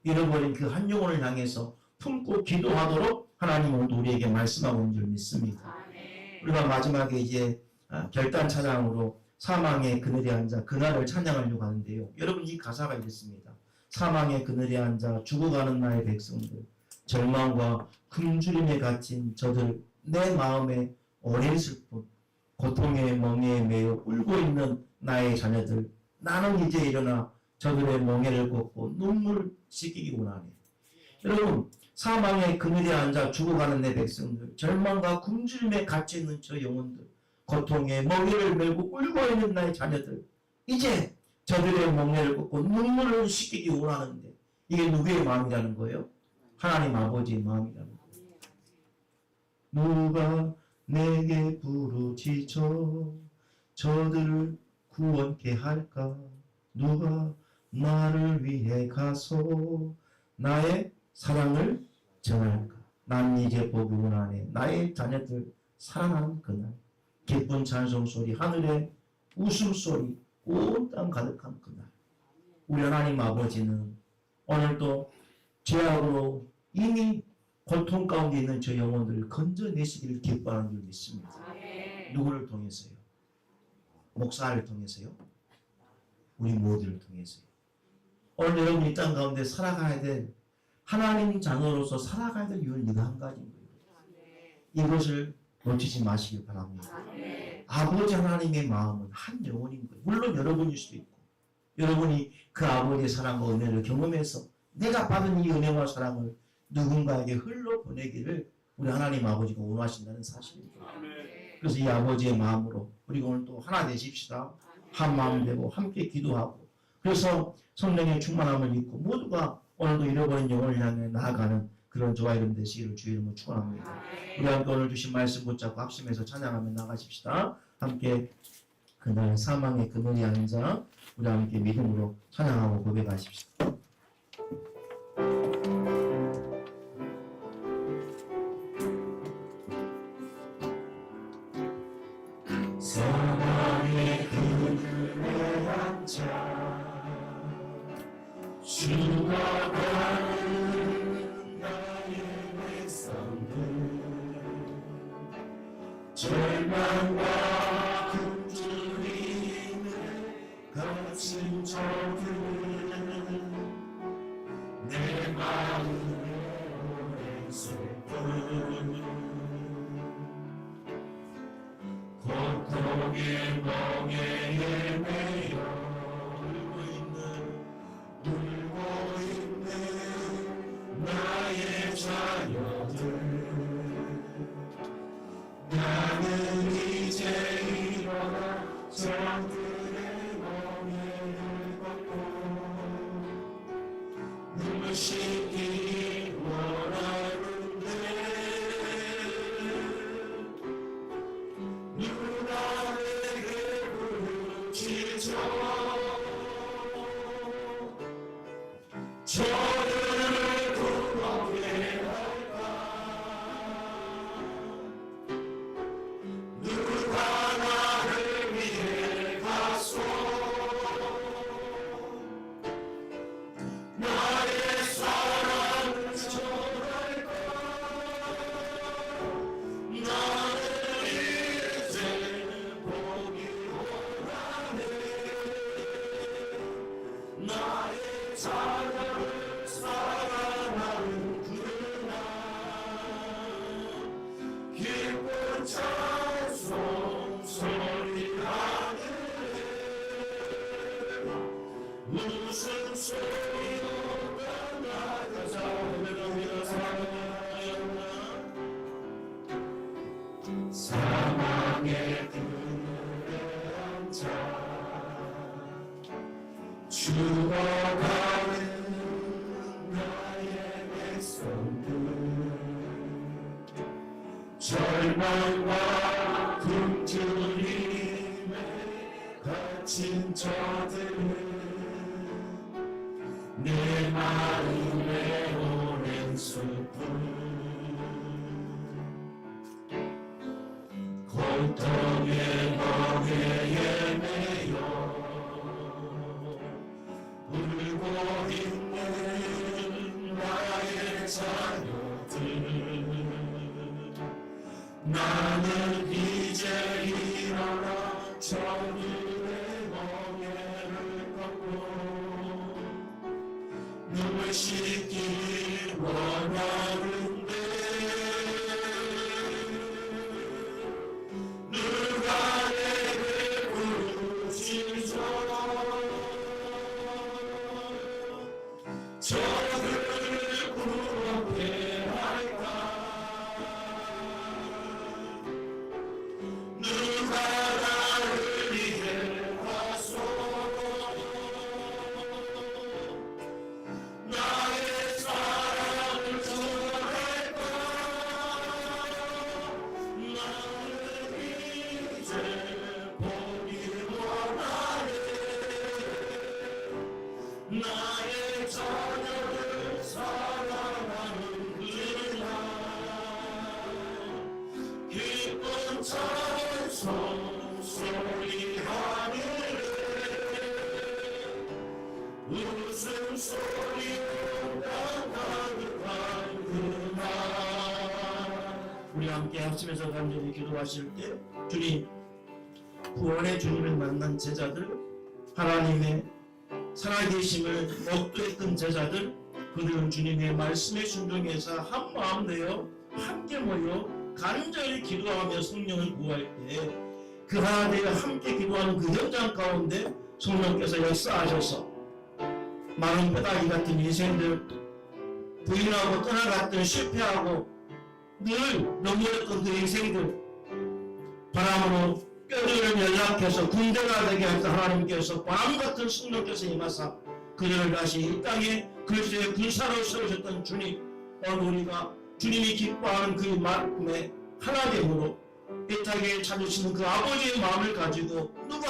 잃어버린 그 한 영혼을 향해서 품고 기도하도록 하나님 오늘 우리에게 말씀하고 있는 줄 믿습니다. 우리가 마지막에 이제 결단 찬양으로 사망의 그늘에 앉아 그날을 찬양하려고 하는데요. 여러분 이 가사가 이렇습니다. 사망의 그늘에 앉아 죽어가는 나의 백성들 절망과 굶주림에 갇힌 저들 내 마음에 오랜 슬픔 고통의 멍에에 매여 울고 있는 나의 자녀들 나는 이제 일어나 저들의 멍에를 걷고 눈물을 씻기기 원하네. 여러분 사망의 그늘에 앉아 죽어가는 내 백성들 절망과 굶주림에 갇혀있는 저 영혼들 고통의 멍에를 메고 울고 있는 나의 자녀들 이제 저들의 멍에를 걷고 눈물을 씻기기 원하는데 이게 누구의 마음이라는 거예요? 하나님 아버지의 마음이라는 거예요. 누가 내게 부르짖어 저들을 구원케 할까? 누가 나를 위해 가서 나의 사랑을 전할까? 난 이제 보기 원하네. 나의 자녀들 사랑하는 그날 기쁜 찬송소리 하늘에 웃음소리 온 땅 가득한 그날 우리 하나님 아버지는 오늘도 죄악으로 이미 고통 가운데 있는 저 영혼들을 건져내시기를 기뻐하는 줄 믿습니다. 누구를 통해서요? 목사를 통해서요? 우리 모두를 통해서요. 오늘 여러분 이 땅 가운데 살아가야 될 하나님 자녀로서 살아가야 될 이유는 이거 한 가지인 거예요. 이것을 놓치지 마시길 바랍니다. 아버지 하나님의 마음은 한 영혼인 거예요. 물론 여러분일 수도 있고 여러분이 그 아버지의 사랑과 은혜를 경험해서 내가 받은 이 은혜와 사랑을 누군가에게 흘러보내기를 우리 하나님 아버지가 원하신다는 사실입니다. 그래서 이 아버지의 마음으로 그리고 오늘 또 하나 되십시다. 한 마음 되고 함께 기도하고 그래서 성령의 충만함을 입고 모두가 오늘도 잃어버린 영혼을 향해 나아가는 그런 저와 여러분 되시기를 주의 이름으로 축원합니다. 우리 함께 오늘 주신 말씀 붙잡고 합심해서 찬양하며 나가십시다. 함께 그날 사망의 그늘에 앉아 우리 함께 믿음으로 찬양하고 고백하십시다. 사랑의 그늘에 앉아 죽어가는 나의 백성들 절망과 굶주림을 거친 저들은 내 마음에 오랜 슬픔 고통의 멍에 헤매여 울고 있는 나의 자녀들 나는 이제 일어나 저들의 멍에를 걷고 눈물 씻기 원하는데 누가 내게 부르짖어 저들을 구하게 할까 누가 나를 위해 가소 나의 사랑을 전할까 나는 이제 보기 원하네 나의 자녀를 사랑하는 그날 기쁜 찬송 소리 하늘에 웃음소리로가 나가자 사망의 그늘에 앉아 죽어가는 나의 백성들 절망과 굶주림에 갇힌 저들은 내 마음에 오랜 슬픔 고통의 멍에 헤매여 울고 있는 나의 자녀들 나는 이제 일어나 저들의 멍에를 걷고 눈물 씻기 원하는데 누가 내게 부르짖어 저들을 구하게 할까 누가 나를 위해 가소 나의 사랑을 전할까 나는 이제 보기 원하네 나의 자녀를 사랑하는 그날 기쁜 찬송 소리 하늘에 웃음소리로 가득한 그날 우리 함께 합심해서 간절히 기도하실 때 주님 구원의 주님을 만난 제자들 하나님의 살아계심을 목도했던 제자들 그들은 주님의 말씀에 순종해서 한 마음 되어 함께 모여 간절히 기도하며 성령을 구할 때 그 하나 되어 함께 기도하는 그 현장 가운데 성령께서 역사하셔서 마른 뼈다귀 같은 인생들 부인하고 떠나갔던 실패하고 늘 넘어졌던 그 인생들 바람으로 뼈를 연락해서 군대가 되게 하셔서 하나님께서 바람 같은 성령께서 임하사 그들을 다시 이 땅에 그리스도의 군사로 세우셨던 주님 오늘 우리가 주님이 기뻐하는 그 마음에 하나됨으로 이 땅에 찾으시는 그 아버지의 마음을 가지고 누가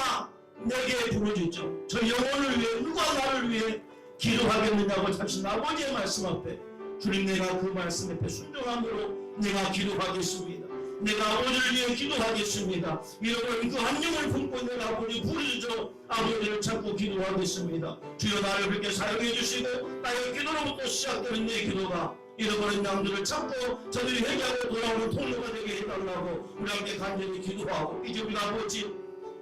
내게 부르짖죠. 저 영혼을 위해 누가 나를 위해 기도하겠느냐고 하신 아버지의 말씀 앞에 주님, 내가 그 말씀 앞에 순종함으로 내가 기도하겠습니다. 내가 아버지를 위해 기도하겠습니다. 이러면 그 한 영을 품고 내가 아버지 부르짖어 아버지를 찾고 기도하겠습니다. 주여, 나를 그렇게 사용해 주시고 나의 기도로부터 시작되는 내 기도가 잃어버린 양들을 찾고 저들이 회개하고 돌아오는 통로가 되게 해달라고 우리 함께 간절히 기도하고, 이제 우리가 아버지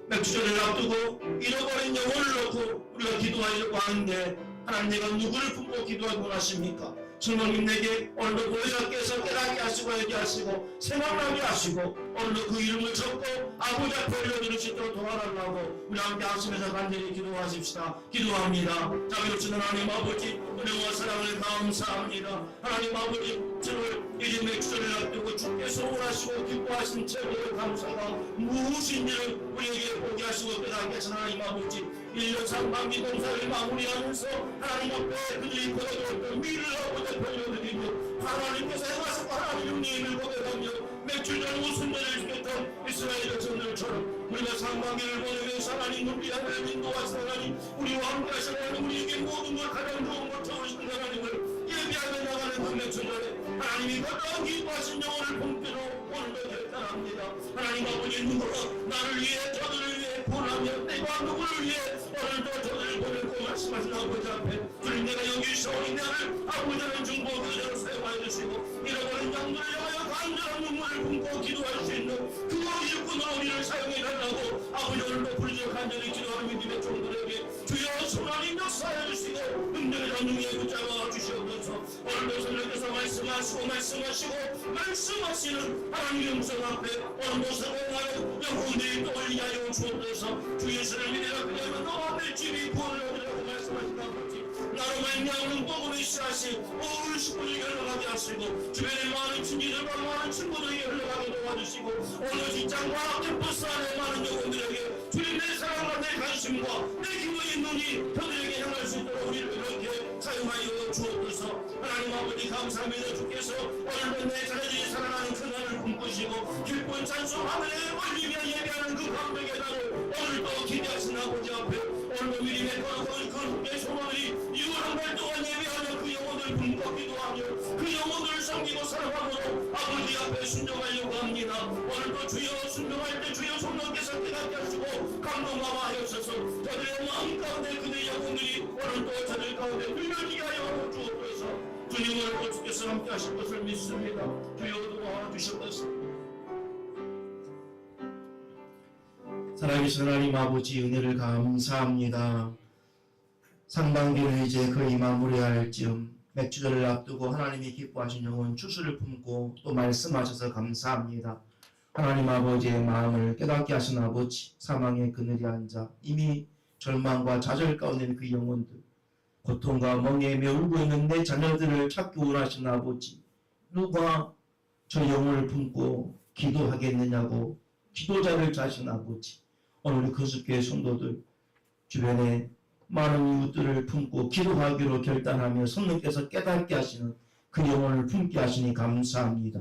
맥주전을 앞두고 잃어버린 영혼을 놓고 우리가 기도하려고 하는데, 하나님, 내가 누구를 품고 기도하고 원하십니까? 성령님, 내게 오늘도 보혜사께서 깨닫게 하시고 얘기하시고 생각나게 하시고 오늘도 그 이름을 적고 아버지 앞에 올려드릴 수 있도록 도와달라고 우리 함께 하시면서 간절히 기도하십시다. 기도합니다. 자비로우신 하나님 아버지, 은혜와 사랑을 감사합니다. 하나님 아버지, 주를 이제 맥주전을 앞두고 주께서 원하시고 기뻐하신 최고의 감사가 무엇인지를 우리에게 보게 하시고 깨닫게 하신 하나님 아버지, 1년 상반기 공사를 마무리하면서 하나님 앞에 그들이 걸어들었던 미를 아버지 벌려드리고 하나님께서 행하시고 하나님 은혜를 고백하며 맥주전 우승자를 주겠던 이스라엘 백성들처럼 우리가 상반기를 보내면서 하나님 우리 하나님 인도하신 하나님, 우리와 함께 하신 하나님, 우리에게 모든 걸 가장 좋은 걸 채우신 하나님을 예비하며 나가는 그 맥주전에 하나님이 가장 기뻐하신 영혼을 품기로 오늘도 결단합니다. 하나님 아버지, 누구가 나를 위해 저들을 위해 보내며 내가 누구를 위해 오늘도 저들을 보내고 말씀하신 아버지 앞에 주님, 내가 여기 있사오니 나를 아버지는 중보교제로 사용하여 주시고 잃어버린 양들을 향하여 간절한 눈물을 품고 기도할 수 있는 그 일꾼으로 우리를 사용해 달라고 아버지 오늘도 부르짖어 간절히 기도하는 믿음의 종들에게 주여 소망이 역사해 주시고 능력의 전능에 붙잡아 주시옵소서. 오늘도 성령께서 말씀하시는 하나님의 음성 앞에 오늘도 성공하여 영혼들이 떠올리게 하여 주옵소서. 주 예수를 믿으라. 그러면 너와 내 집이 구원을 얻으라고 말씀하신 아버지, 나로 말미암은 복음의 씨앗이 온 식구들에게 흘러가게 하시고 주변에 많은 친지들과 많은 친구들에게 흘러가게 도와주시고 오늘 직장과 캠퍼스 안에 많은 영혼들에게 주님의 사랑과 내 관심과 내 기도의 눈이 그들에게 향할 수 있도록 우리를 이렇게 사용하여 주옵소서. 하나님 아버지, 감사합니다. 주께서 오늘도 내 자녀들이 사랑하는 그날을 꿈꾸시고 기쁜 찬송 하늘에 올리며 예배하는 그 감격의 날을 오늘도 기대하신 아버지 앞에 오늘도 미리의 그 소망이 6월 한 달 동안 예배하며 그 영혼을 품고 기도하며 그 영혼을 섬기고 사랑함으로 아버지 앞에 순종하려고 합니다. 오늘도 주여 순종할 때 주여 성령께서 깨닫게 하시고 감동하옵소서. 저들의 마음 가운데 그들의 영혼들이 오늘도 저들 가운데 들려지게 하여 주옵소서. 주님을 오늘 주께서 함께 하실 것을 믿습니다. 주여 도와주시옵소서. 살아계신 하나님 아버지, 은혜를 감사합니다. 상반기를 이제 거의 마무리할 즈음 맥주전을 앞두고 하나님이 기뻐하신 영혼 추수를 품고 또 말씀하셔서 감사합니다. 하나님 아버지의 마음을 깨닫게 하신 아버지, 사망의 그늘에 앉아 이미 절망과 좌절 가운데 있는 그 영혼들, 고통과 멍에며 울고 있는 내 자녀들을 찾기 원하시는 아버지, 누가 저 영혼을 품고 기도하겠느냐고 기도자를 짜신 아버지, 오늘 거듭교회 성도들 주변에 많은 이웃들을 품고 기도하기로 결단하며 성령께서 깨닫게 하시는 그 영혼을 품게 하시니 감사합니다.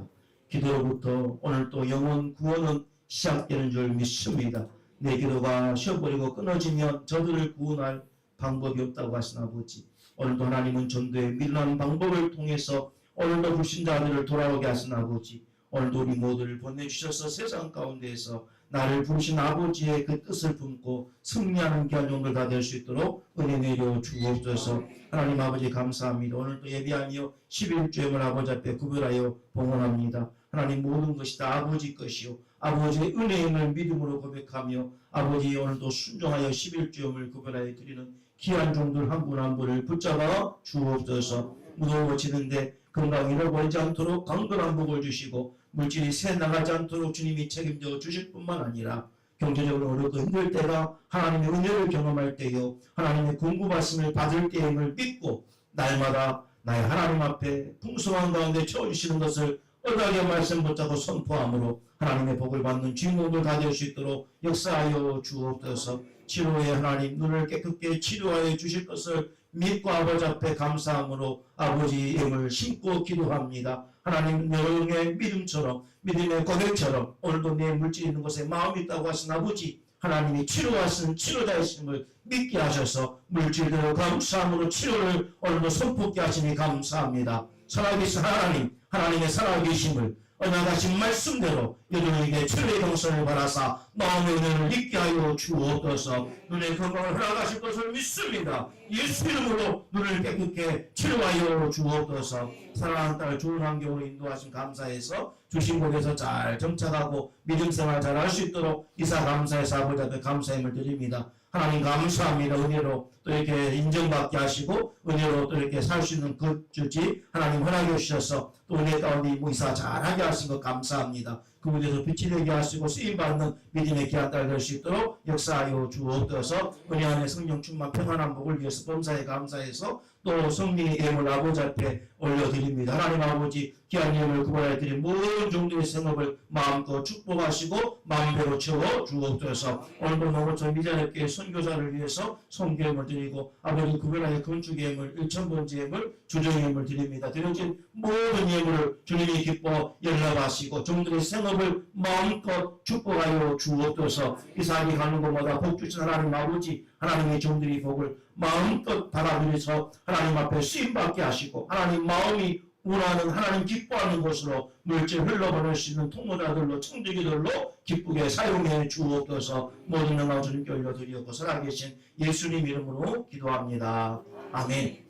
기도로부터 오늘 또 영혼 구원은 시작되는 줄 믿습니다. 내 기도가 쉬어버리고 끊어지면 저들을 구원할 방법이 없다고 하신 아버지, 오늘도 하나님은 전도의 미련한 방법을 통해서 오늘도 불신자들을 돌아오게 하신 아버지, 오늘도 우리 모두를 보내주셔서 세상 가운데에서 나를 부르신 아버지의 그 뜻을 품고 승리하는 귀한 종들 다 될 수 있도록 은혜 내려 주옵소서. 하나님 아버지 감사합니다. 오늘도 예비하며 11주임을 아버지 앞에 구별하여 봉헌합니다. 하나님, 모든 것이 다 아버지 것이요 아버지의 은혜임을 믿음으로 고백하며 아버지 오늘도 순종하여 11주임을 구별하여 드리는 귀한 종들 한 분 한 분을 붙잡아 주옵소서. 무더워지는데 건강 잃어버리지 않도록 강건한 복을 주시고 물질이 새 나가지 않도록 주님이 책임져 주실 뿐만 아니라 경제적으로 어렵고 힘들 때가 하나님의 은혜를 경험할 때요 하나님의 공급하심을 받을 때임을 믿고 날마다 나의 하나님 앞에 풍성한 가운데 채워주시는 것을 언약의 말씀 붙잡고 선포함으로 하나님의 복을 받는 주인공들 다 될 수 있도록 역사하여 주옵소서. 치료의 하나님, 눈을 깨끗게 치료하여 주실 것을 믿고 아버지 앞에 감사함으로 아버지의 힘을 심고 기도합니다. 하나님, 여러분의 믿음처럼 믿음의 고백처럼 오늘도 내 물질이 있는 곳에 마음이 있다고 하신 아버지, 하나님이 치료하신 치료자이심을 믿게 하셔서 물질대로 감사함으로 치료를 오늘도 선포케 하시니 감사합니다. 살아계신 하나님, 하나님의 살아계심을 언약하신 말씀대로 여러분에게 치료의 동선을 바라사 마음의 은혜를 잊게 하여 주옵소서. 눈의 건강을 허락하실 것을 믿습니다. 예수 이름으로 눈을 깨끗게 치료하여 주옵소서. 사랑하는 딸 좋은 환경으로 인도하신 감사해서 주신 곳에서 잘 정착하고 믿음 생활 잘 할 수 있도록 이사 감사해서 아버지 앞에 감사함을 드립니다. 하나님 감사합니다. 은혜로 또 이렇게 인정받게 하시고 은혜로 또 이렇게 살 수 있는 그 주지 하나님 허락해 주셔서 또 은혜 가운데 이사 잘하게 하신 것 감사합니다. 그곳에서 빛이 되게 하시고 쓰임받는 믿음의 귀한 딸 될 수 있도록 역사하여 주옵소서. 은혜 안에 성령 충만 평안한 복을 위해서 범사에 감사해서 또 성령의 예물 아버지 앞에 올려드립니다. 하나님 아버지 귀한 예물 구원해드린 모든 종들의 생업을 마음껏 축복하시고 마음대로 채워 주옵소서. 오늘도 너무처럼 미자롭게 선교사를 위해서 성교예물 드리고 아버지 구별하여 건축 예물 1,000번째 예물 주정 예물 드립니다. 드려진 모든 예물을 주님이 기뻐 연락하시고 종들의 생업을 마음껏 축복하여 주옵소서. 이 사람이 가는 곳마다 복 주신 하나님 아버지 하나님의 종들이 복을 마음껏 받아들여서 하나님 앞에 쓰임받게 하시고 하나님 마음이 원하는 하나님 기뻐하는 곳으로 물질 흘러보낼 수 있는 통로자들로 청지기들로 기쁘게 사용해 주옵소서. 모든 영광 주님께 올려드리옵고 살아계신 예수님 이름으로 기도합니다. 아멘.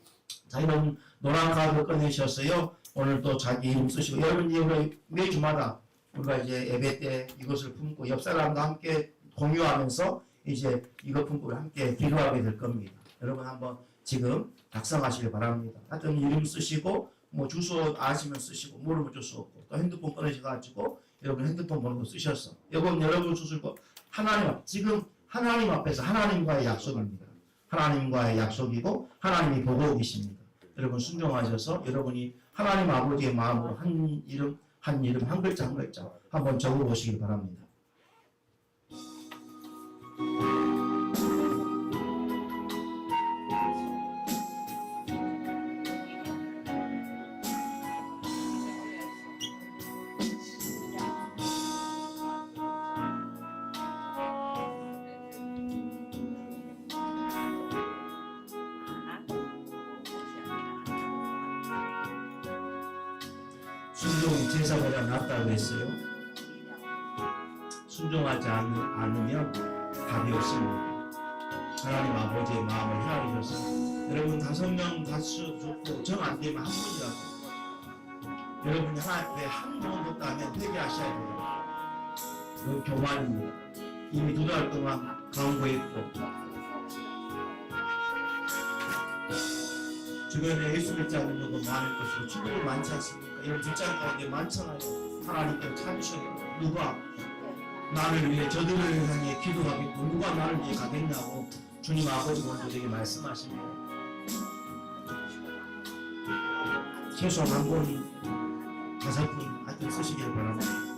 자, 이런 노란 카드 꺼내셨어요. 오늘 또 자기 이름 쓰시고 여러분 이제 매주마다 우리가 이제 예배 때 이것을 품고 옆 사람과 함께 공유하면서 이제 이것 품고 함께 기도하게 될 겁니다. 여러분 한번 지금 작성하시길 바랍니다. 하여튼 이름 쓰시고 뭐 주소 아시면 쓰시고 모르면 어쩔 수 없고 또 핸드폰 꺼내셔가지고 여러분 핸드폰 번호 쓰셨어. 이건 여러분 주소고 지금 하나님 앞에서 하나님과의 약속입니다. 하나님과의 약속이고 하나님이 보고 계십니다. 여러분 순종하셔서 여러분이 하나님 아버지의 마음으로 한 이름 한 글자 한 글자 한번 적어보시길 바랍니다. 순종이 제사보다 낫다고 했어요. 순종하지 않으면 답이 없습니다. 하나님 아버지의 마음을 헤아리셔서 여러분 5명 다수 좋고 정 안 되면 한 분이라도 여러분이 하나님 앞에 한 번 줬다면 회개하셔야 돼요. 그 교만입니다. 이미 2달 동안 강구했고 주변에 예수 믿지 않는 분도 많을 것이고 친구들 많지 않습니까? 여러분 직장 가운데 많잖아요. 하나님께서 찾으셔요. 누가 나를 위해 저들을 향해 기도하겠고 누가 나를 위해 가겠냐고 주님 아버지 오늘에게 말씀하십니다. 최소한 한 번, 5분 하여튼 쓰시길 바랍니다.